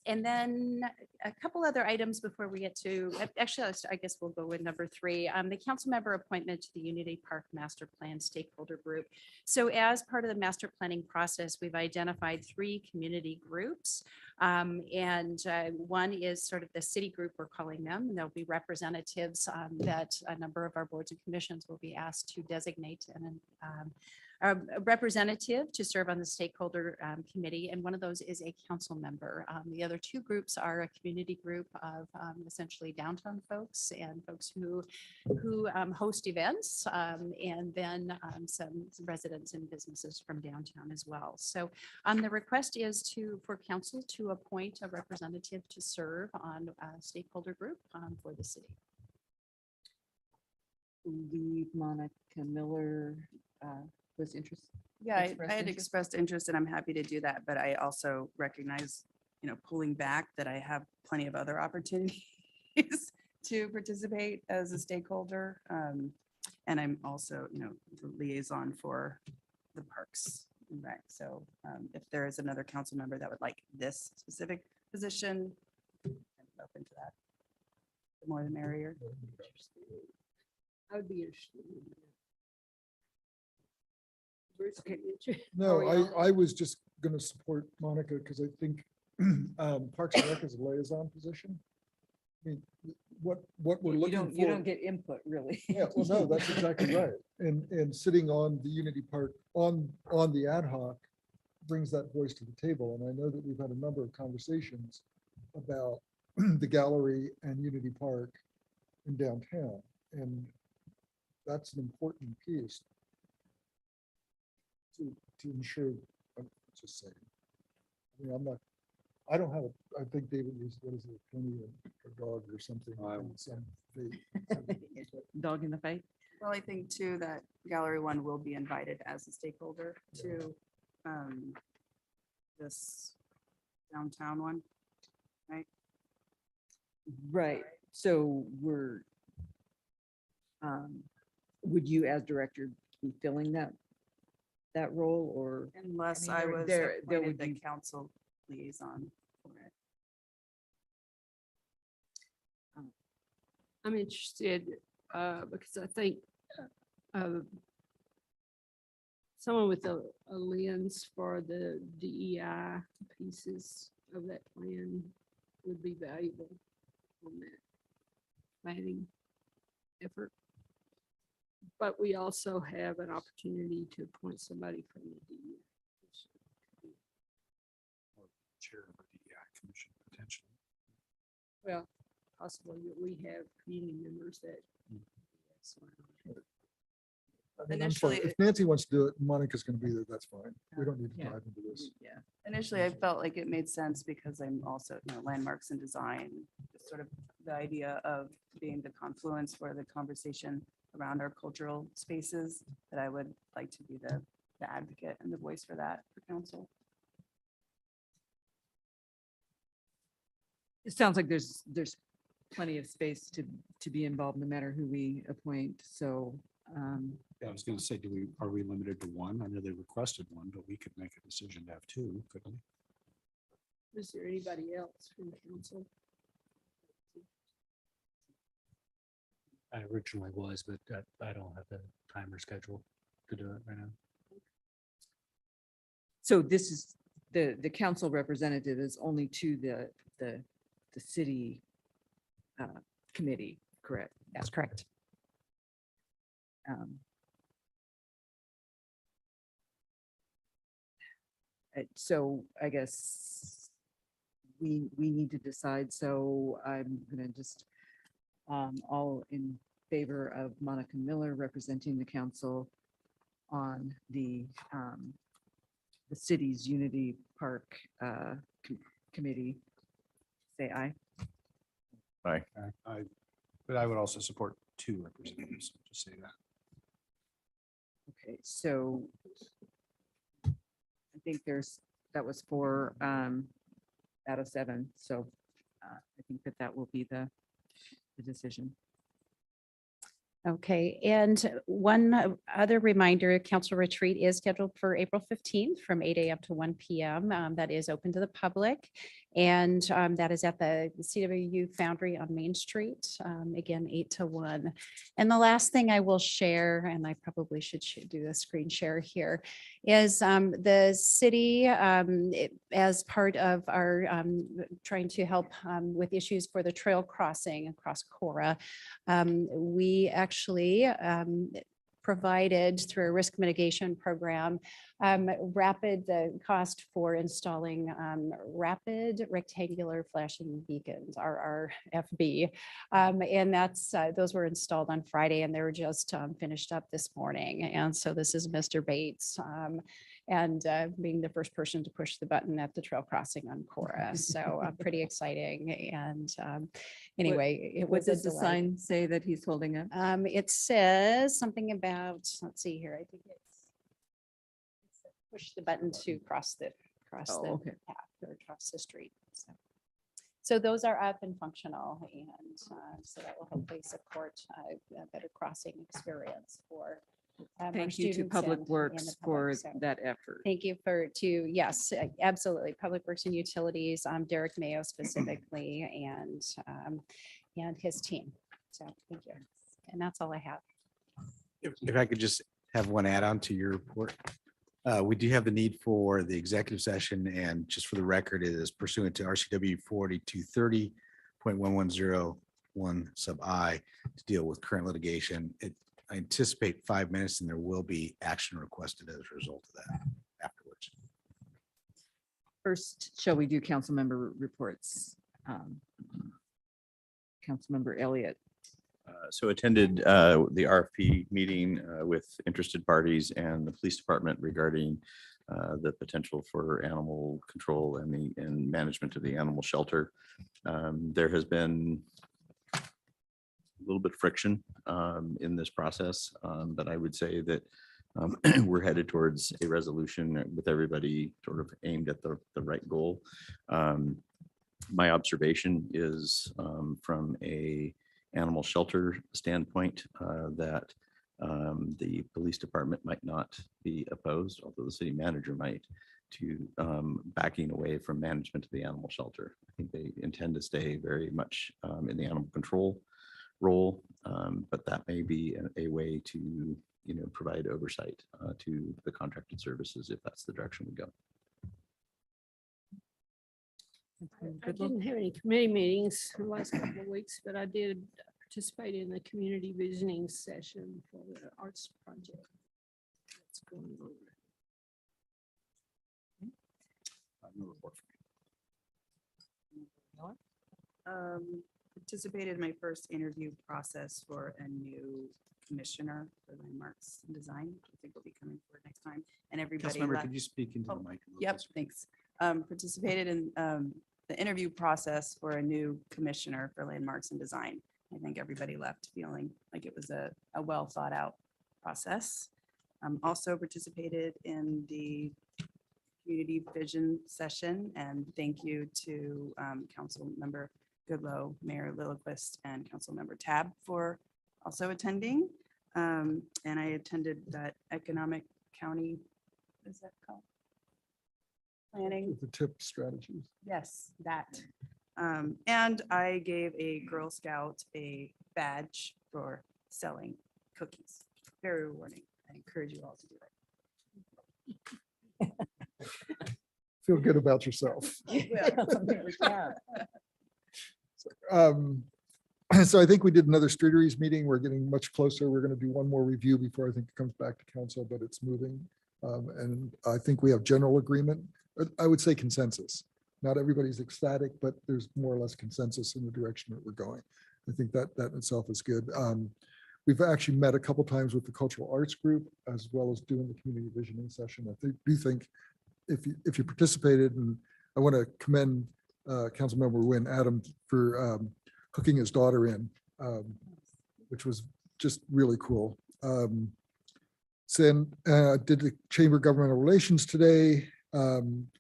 And then a couple other items before we get to, actually, I guess we'll go with number 3, the council member appointment to the Unity Park Master Plan Stakeholder Group. So as part of the master planning process, we've identified 3 community groups. And one is sort of the city group, we're calling them, and there'll be representatives that a number of our boards and commissions will be asked to designate and a representative to serve on the stakeholder committee, and one of those is a council member. The other 2 groups are a community group of essentially downtown folks and folks who host events, and then some residents and businesses from downtown as well. So the request is for council to appoint a representative to serve on a stakeholder group for the city. Leave Monica Miller was interested. Yeah, I had expressed interest, and I'm happy to do that, but I also recognize, pulling back, that I have plenty of other opportunities to participate as a stakeholder. And I'm also, the liaison for the Parks and Rec. So if there is another council member that would like this specific position, I'm open to that. The more the merrier. I would be interested. No, I was just going to support Monica because I think Parks and Rec is a liaison position. I mean, what we're looking for. You don't get input, really. Yeah, well, no, that's exactly right. And sitting on the Unity Park, on the ad hoc, brings that voice to the table. And I know that we've had a number of conversations about the gallery and Unity Park in downtown. And that's an important piece to ensure. I'm just saying. I mean, I don't have I think David used, what is it, pony a dog or something. Dog in the fight. Well, I think too that Gallery One will be invited as a stakeholder to this downtown one, right? Right. So would you as director be filling that role, or? Unless I I mean, was there appointed would the be- council liaison for it. I'm interested because I think uh, someone with a lens for the DEI pieces of that plan would be valuable on that planning effort. But we also have an opportunity to appoint somebody from the DEI. Chair of the DEI commission potentially. Well, possibly that we have community members that. I mean, I'm fine. If Nancy wants to do it, Monica's going to be there, that's fine. We don't need to dive into this. Yeah, initially I felt like it made sense because I'm also, landmarks and design, just sort of the idea of being the confluence for the conversation around our cultural spaces, that I would like to be the advocate and the voice for that for council. It sounds like there's plenty of space to be involved no matter who we appoint. So Yeah, I was going to say, are we limited to one? I know they requested one, but we could make a decision to have two, couldn't we? Is there anybody else from council? I originally was, but I don't have the timer schedule to do it right now. So this is the council representative is only to the city committee, correct? That's correct. So I guess we need to decide. So I'm gonna just all in favor of Monica Miller representing the council on the city's Unity Park committee. Say aye. Aye. But I would also support two representatives, just say that. Okay, so I think that was 4 out of 7. So I think that will be the decision. Okay, and one other reminder, council retreat is scheduled for April 15th from 8 a.m. to 1 p.m. That is open to the public. And that is at the CWU Foundry on Main Street, again, 8 to 1. And the last thing I will share, and I probably should do a screen share here, is the city, as part of our trying to help with issues for the trail crossing across Cora, we actually provided through a risk mitigation program, the cost for installing rapid rectangular flashing beacons, RRFB. And those were installed on Friday and they were just finished up this morning. And so this is Mr. Bates and being the first person to push the button at the trail crossing on Cora. So pretty exciting. And anyway, it What was a does the delight. sign say that he's holding up? It says something about, let's see here, I think it's push the button to cross the okay. path or across the street. So those are up and functional, and so that will hopefully support a better crossing experience for our Thank you to students Public and the Works for public. So that effort. Thank you yes, absolutely. Public Works and Utilities, Derek Mayo specifically, and his team. So thank you. And that's all I have. If I could just have one add-on to your report. We do have the need for the executive session, and just for the record, it is pursuant to RCW 4230.1101 sub I to deal with current litigation. I anticipate 5 minutes, and there will be action requested as a result of that afterwards. First, shall we do council member reports? Councilmember Elliott. So attended the RFP meeting with interested parties and the police department regarding the potential for animal control and management of the animal shelter. There has been a little bit of friction in this process, but I would say that we're headed towards a resolution with everybody sort of aimed at the right goal. My observation is from a animal shelter standpoint that the police department might not be opposed, although the city manager might, to backing away from management of the animal shelter. I think they intend to stay very much in the animal control role. But that may be a way to, provide oversight to the contracted services if that's the direction we go. I didn't have any committee meetings the last couple of weeks, but I did participate in the community visioning session for the arts project. That's going on. Participated in my first interview process for a new commissioner for landmarks and design. I think will be coming forward next time. And everybody. Councilmember, left- could you speak into the Oh, mic? a little Yep, closer? thanks. Participated in the interview process for a new commissioner for landmarks and design. I think everybody left feeling like it was a well thought out process. Also participated in the community vision session, and thank you to Council Member Goodloe, Mayor Lillquist, and Council Member Tab for also attending. And I attended that economic county, what is that called? Planning. With the tip strategies. Yes, that. And I gave a Girl Scout a badge for selling cookies. Very rewarding. I encourage you all to do it. Feel good about yourself. Yeah. So I think we did another Streeteries meeting. We're getting much closer. We're going to do one more review before I think it comes back to council, but it's moving. And I think we have general agreement. I would say consensus. Not everybody's ecstatic, but there's more or less consensus in the direction that we're going. I think that in itself is good. We've actually met a couple times with the cultural arts group as well as doing the community visioning session. I do think if you participated, and I want to commend Councilmember Wynn Adam for hooking his daughter in, which was just really cool. Did the Chamber of Governmental Relations today.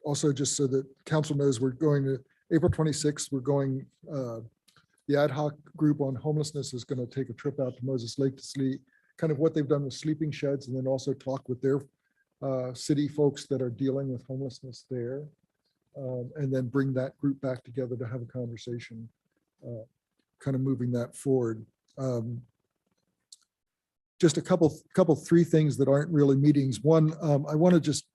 Also, just so that council knows, we're going to April 26th, we're going, the ad hoc group on homelessness is going to take a trip out to Moses Lake to see kind of what they've done with sleeping sheds, and then also talk with their city folks that are dealing with homelessness there. And then bring that group back together to have a conversation, kind of moving that forward. Just a couple, three things that aren't really meetings. One, I want to just,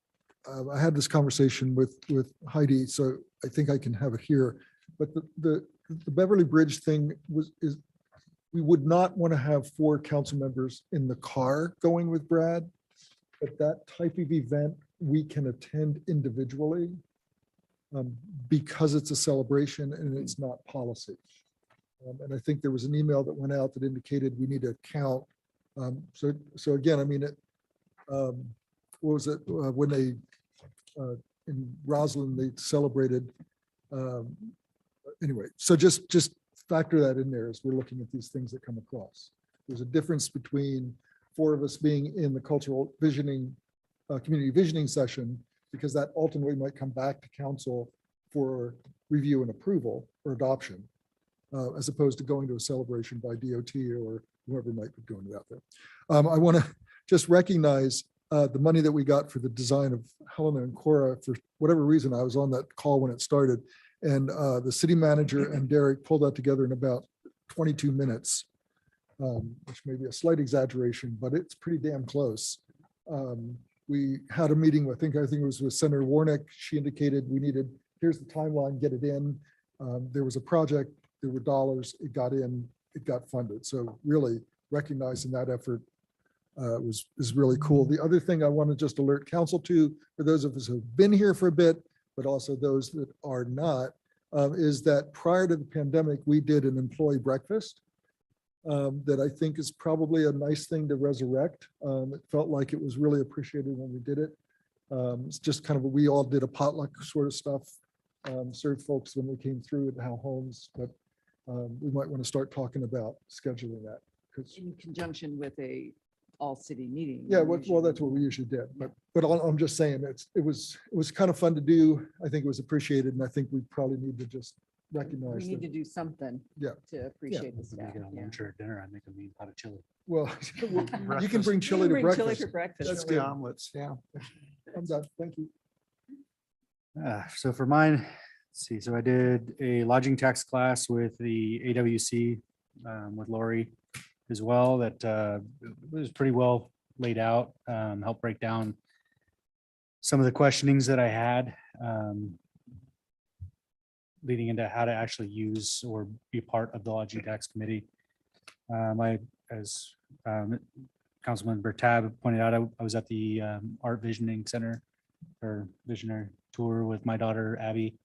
I had this conversation with Heidi, so I think I can have it here. But the Beverly Bridge thing is we would not want to have 4 council members in the car going with Brad. But that type of event we can attend individually because it's a celebration and it's not policy. And I think there was an email that went out that indicated we need to count. So again, I mean, what was it when they in Roslyn they celebrated? Anyway, so just factor that in there as we're looking at these things that come across. There's a difference between 4 of us being in the cultural visioning, community visioning session, because that ultimately might come back to council for review and approval or adoption, as opposed to going to a celebration by DOT or whoever might be doing it out there. I want to just recognize the money that we got for the design of Helena and Cora. For whatever reason, I was on that call when it started, and the city manager and Derek pulled that together in about 22 minutes, which may be a slight exaggeration, but it's pretty damn close. We had a meeting, I think it was with Senator Warnick. She indicated we needed, here's the timeline, get it in. There was a project, there were dollars, it got in, it got funded. So really recognizing that effort is really cool. The other thing I want to just alert council to, for those of us who've been here for a bit, but also those that are not, is that prior to the pandemic, we did an employee breakfast that I think is probably a nice thing to resurrect. It felt like it was really appreciated when we did it. It's just kind of, we all did a potluck sort of stuff, served folks when they came through at Howe Homes, but we might want to start talking about scheduling that. In conjunction with a all-city meeting. Yeah, well, that's what we usually did, but I'm just saying it was kind of fun to do. I think it was appreciated, and I think we probably need to just recognize We need to that. do something. Yeah. To appreciate the staff. Make it a lunch or dinner, I make a mean pot of chili. Well, you can bring chili to Bring chili breakfast. for breakfast. That's Chili good. omelets, yeah. I'm done. Thank you. So for mine, let's see, so I did a lodging tax class with the AWC with Lori as well, that it was pretty well laid out, helped break down some of the questionings that I had leading into how to actually use or be part of the lodging tax committee. As Councilman Bertab pointed out, I was at the Art Visioning Center or Visionary Tour with my daughter Abby.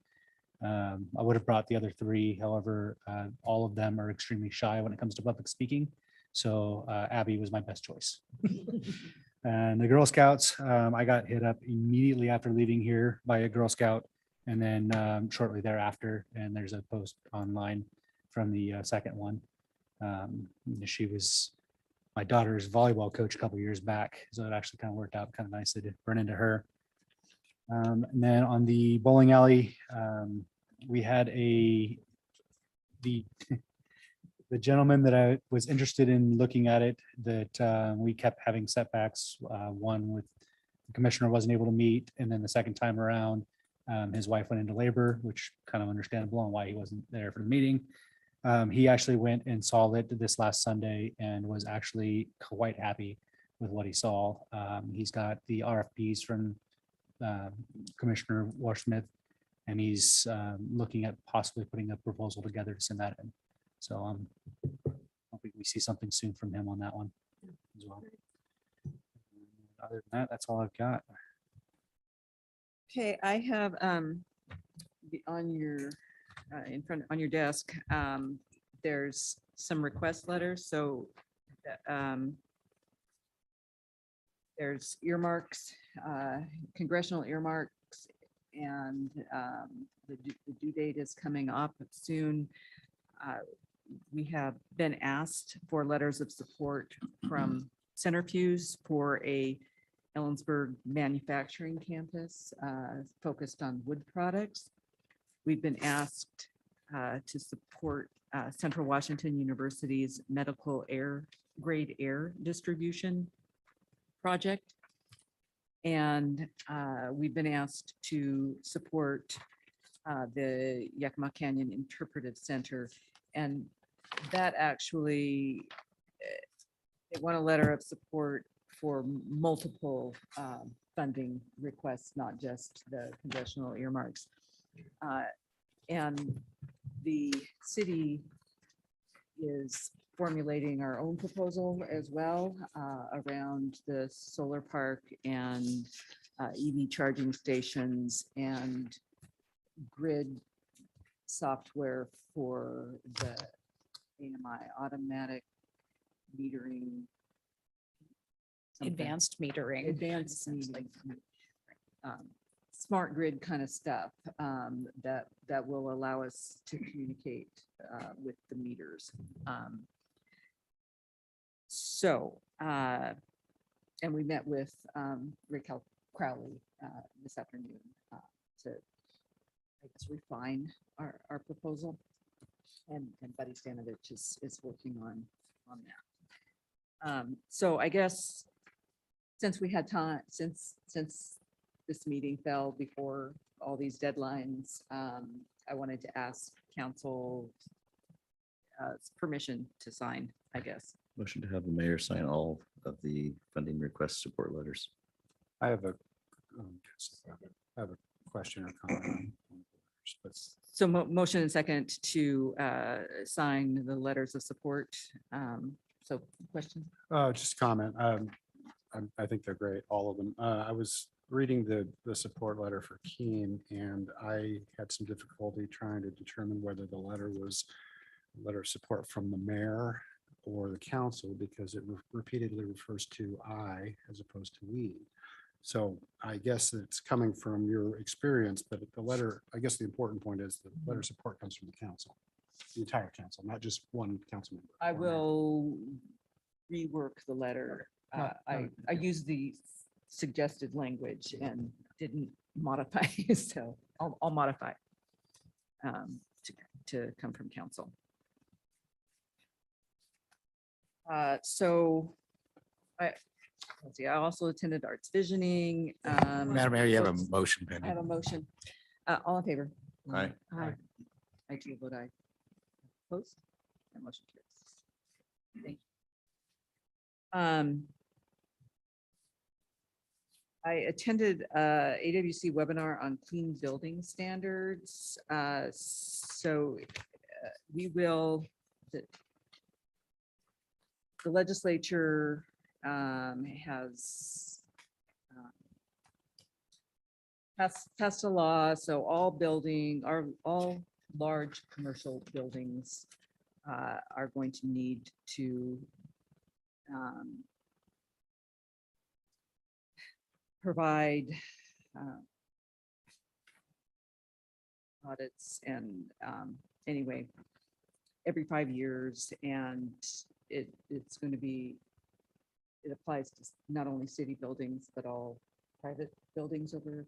I would have brought the other three, however, all of them are extremely shy when it comes to public speaking. So Abby was my best choice. And the Girl Scouts, I got hit up immediately after leaving here by a Girl Scout, and then shortly thereafter, and there's a post online from the second one. She was my daughter's volleyball coach a couple years back, so it actually kind of worked out kind of nicely to run into her. And then on the bowling alley, we had the gentleman that I was interested in looking at it, that we kept having setbacks. One with the commissioner wasn't able to meet, and then the second time around, his wife went into labor, which kind of understandable on why he wasn't there for the meeting. He actually went and saw it this last Sunday and was actually quite happy with what he saw. He's got the RFPs from Commissioner Warsmith, and he's looking at possibly putting a proposal together to send that in. So I'm hoping we see something soon from him on that one as well. Other than that, that's all I've got. Okay, I have on your in front on your desk, there's some request letters. So there's earmarks, congressional earmarks, and the due date is coming up soon. We have been asked for letters of support from Centerfuse for a Ellensburg manufacturing campus focused on wood products. We've been asked to support Central Washington University's medical grade air distribution project. And we've been asked to support the Yakima Canyon Interpretive Center. And that actually, they want a letter of support for multiple funding requests, not just the congressional earmarks. And the city is formulating our own proposal as well around the solar park and EV charging stations and grid software for the AMI automatic metering. something. Advanced metering. Advanced metering. Smart grid kind of stuff that will allow us to communicate with the meters. And we met with Rick Crowley this afternoon to, I guess, refine our proposal. And Buddy Stanovich is working on that. So I guess since we had time, since this meeting fell before all these deadlines, I wanted to ask council permission to sign, I guess. Motion to have the mayor sign all of the funding request support letters. I have a question or comment. So motion and second to sign the letters of support. So question? Just comment. I think they're great, all of them. I was reading the support letter for Keene, and I had some difficulty trying to determine whether the letter was a letter of support from the mayor or the council, because it repeatedly refers to I as opposed to we. So I guess it's coming from your experience, but the letter, I guess the important point is the letter of support comes from the council, the entire council, not just one council member. I will rework the letter. I used the suggested language and didn't modify, so I'll modify to come from council. So let's see, I also attended Arts Visioning. Madam Mayor, you have a motion I have pending. a motion. All in favor? Aye. Aye. I do vote aye. Opposed? That motion carries. Thank you. I attended AWC webinar on clean building standards. So we will, the legislature has passed a law, so all large commercial buildings are going to need to provide audits and anyway, every 5 years, and it's going to be, it applies to not only city buildings, but all private buildings over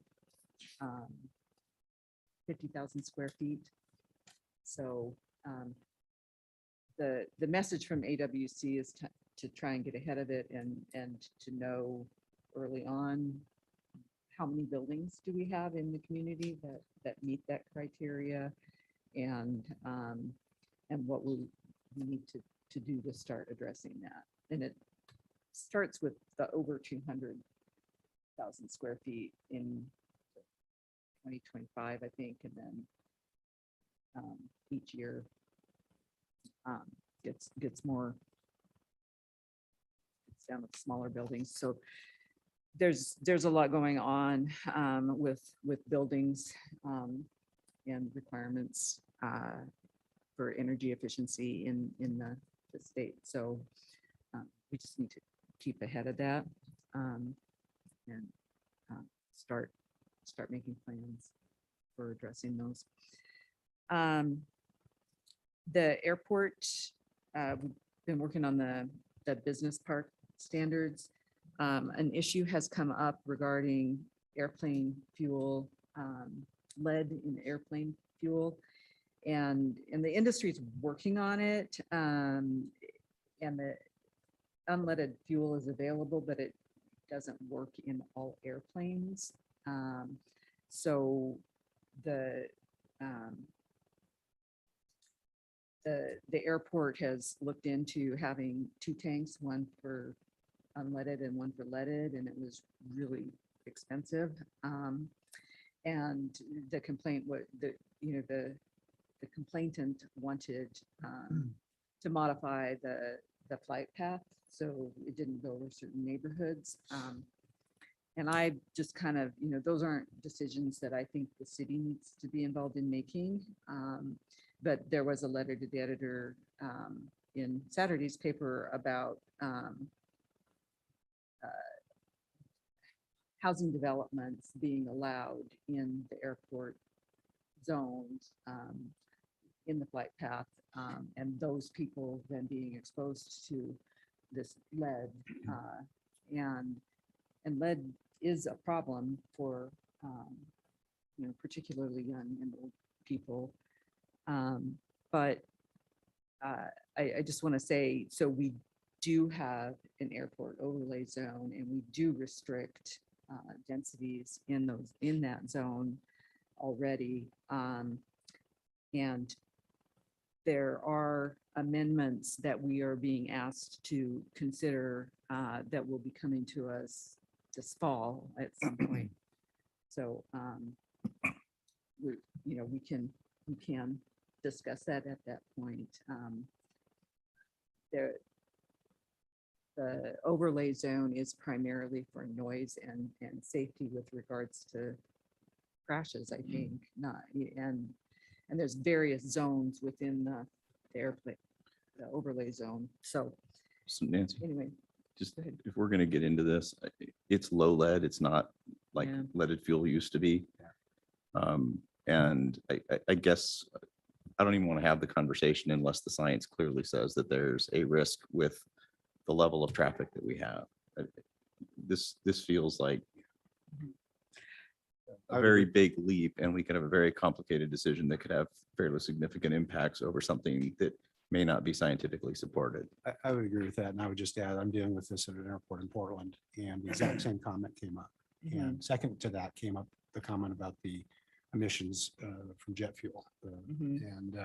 50,000 square feet. So the message from AWC is to try and get ahead of it and to know early on how many buildings do we have in the community that meet that criteria, and what we need to do to start addressing that. And it starts with the over 200,000 square feet in 2025, I think, and then each year gets more, it's down with smaller buildings. So there's a lot going on with buildings and requirements for energy efficiency in the state. So we just need to keep ahead of that and start making plans for addressing those. The airport, we've been working on the business park standards. An issue has come up regarding airplane fuel, lead in airplane fuel, and the industry is working on it. And the unleaded fuel is available, but it doesn't work in all airplanes. So the airport has looked into having 2 tanks, one for unleaded and one for leaded, and it was really expensive. And the complaint was the complainant wanted to modify the flight path so it didn't go over certain neighborhoods. And I just kind of, those aren't decisions that I think the city needs to be involved in making. But there was a letter to the editor in Saturday's paper about housing developments being allowed in the airport zones in the flight path, and those people then being exposed to this lead. And lead is a problem for particularly young and old people. But I just want to say, so we do have an airport overlay zone, and we do restrict densities in that zone already. And there are amendments that we are being asked to consider that will be coming to us this fall at some point. So we can discuss that at that point. The overlay zone is primarily for noise and safety with regards to crashes, I think, and there's various zones within the airplane, the overlay zone. So Nancy, anyway, just if we're going to get into this, it's low lead. It's not like leaded fuel used to be. And I guess I don't even want to have the conversation unless the science clearly says that there's a risk with the level of traffic that we have. This feels like a very big leap, and we could have a very complicated decision that could have fairly significant impacts over something that may not be scientifically supported. I would agree with that. And I would just add, I'm dealing with this at an airport in Portland, and the exact same comment came up. And second to that came up the comment about the emissions from jet fuel. And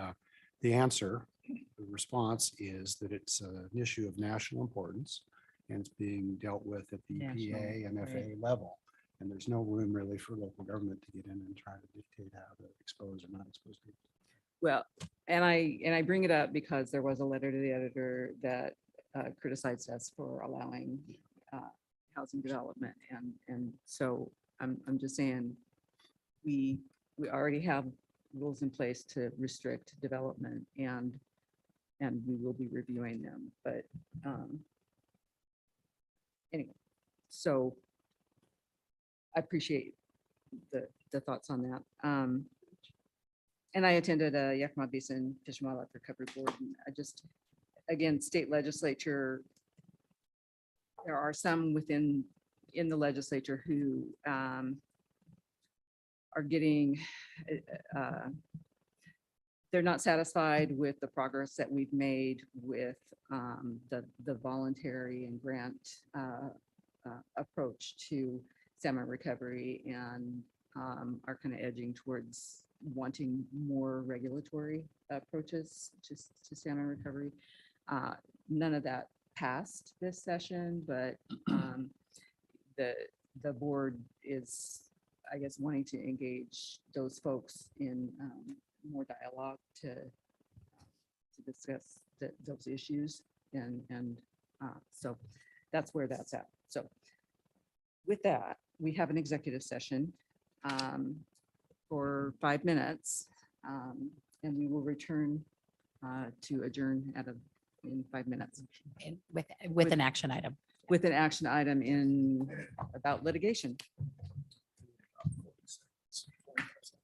the answer the response is that it's an issue of national importance and it's being dealt with at the National, EPA and FAA level. And there's no room really for local government to get in and try to dictate how to expose or not expose people. Well, and I bring it up because there was a letter to the editor that criticized us for allowing housing development. And so I'm just saying, we already have rules in place to restrict development and we will be reviewing them. But anyway, so I appreciate the thoughts on that. And I attended a Yakima Basin Fish and Wildlife Recovery Board. And I just, again, state legislature, there are some in the legislature who are getting, they're not satisfied with the progress that we've made with the voluntary and grant approach to salmon recovery and are kind of edging towards wanting more regulatory approaches to salmon recovery. None of that passed this session, but the board is, I guess, wanting to engage those folks in more dialogue to discuss those issues. And so that's where that's at. So with that, we have an executive session for 5 minutes, and we will return to adjourn in 5 minutes. And with an action item. With an action item about litigation.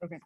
Okay.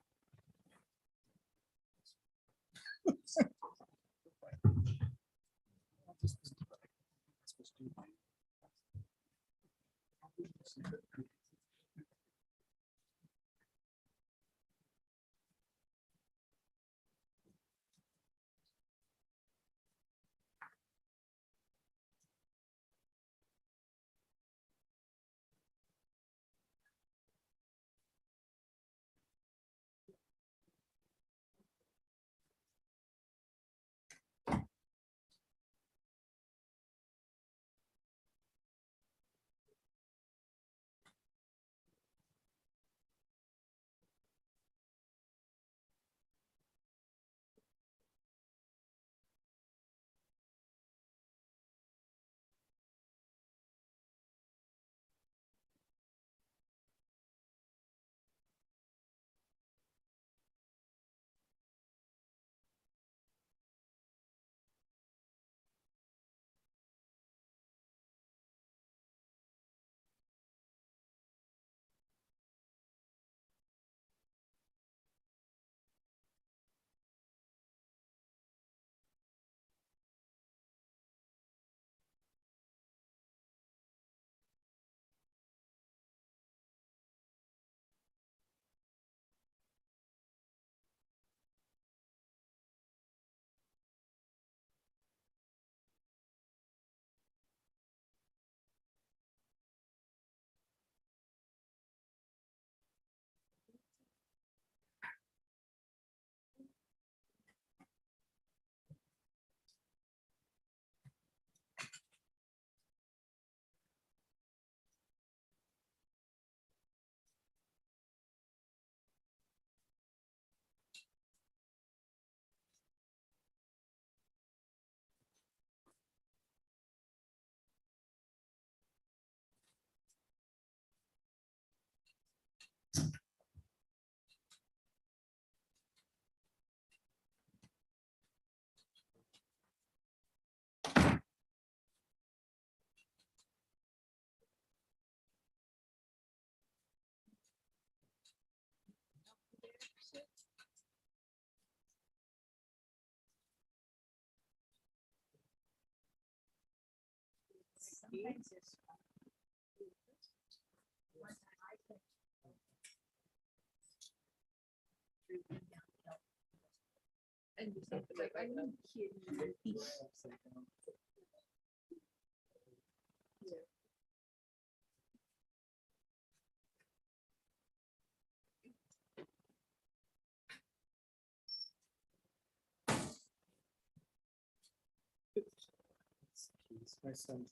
My son.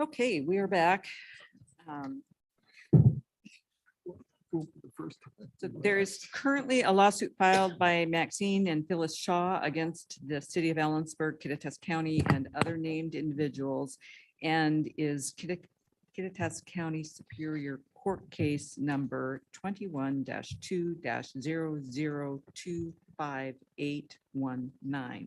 Okay, we are back. So there is currently a lawsuit filed by Maxine and Phyllis Shaw against the city of Ellensburg, Kittitas County, and other named individuals, and is Kittitas County Superior Court Case number 21-2-0025-819.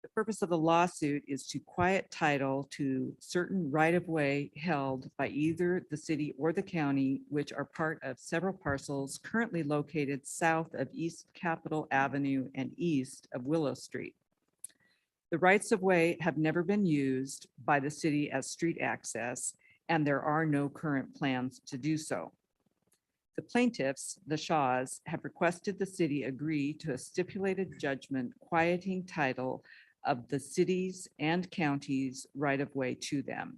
The purpose of the lawsuit is to quiet title to certain right-of-way held by either the city or the county, which are part of several parcels currently located south of East Capitol Avenue and east of Willow Street. The rights of way have never been used by the city as street access, and there are no current plans to do so. The plaintiffs, the Shaws, have requested the city agree to a stipulated judgment quieting title of the cities and counties right-of-way to them.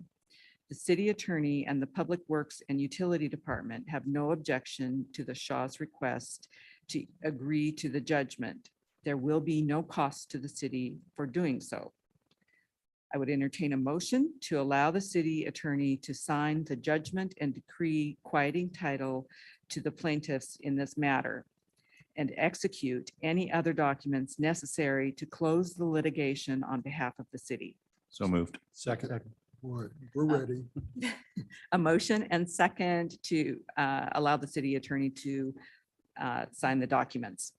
The city attorney and the Public Works and Utility Department have no objection to the Shaws' request to agree to the judgment. There will be no cost to the city for doing so. I would entertain a motion to allow the city attorney to sign the judgment and decree quieting title to the plaintiffs in this matter and execute any other documents necessary to close the litigation on behalf of the city. So moved. Second. Boy, we're ready. A motion and second to allow the city attorney to sign the documents.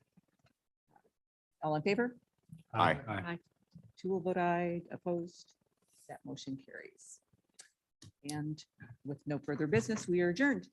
All in favor? Aye. Aye. Two will vote aye, opposed. That motion carries. And with no further business, we are adjourned.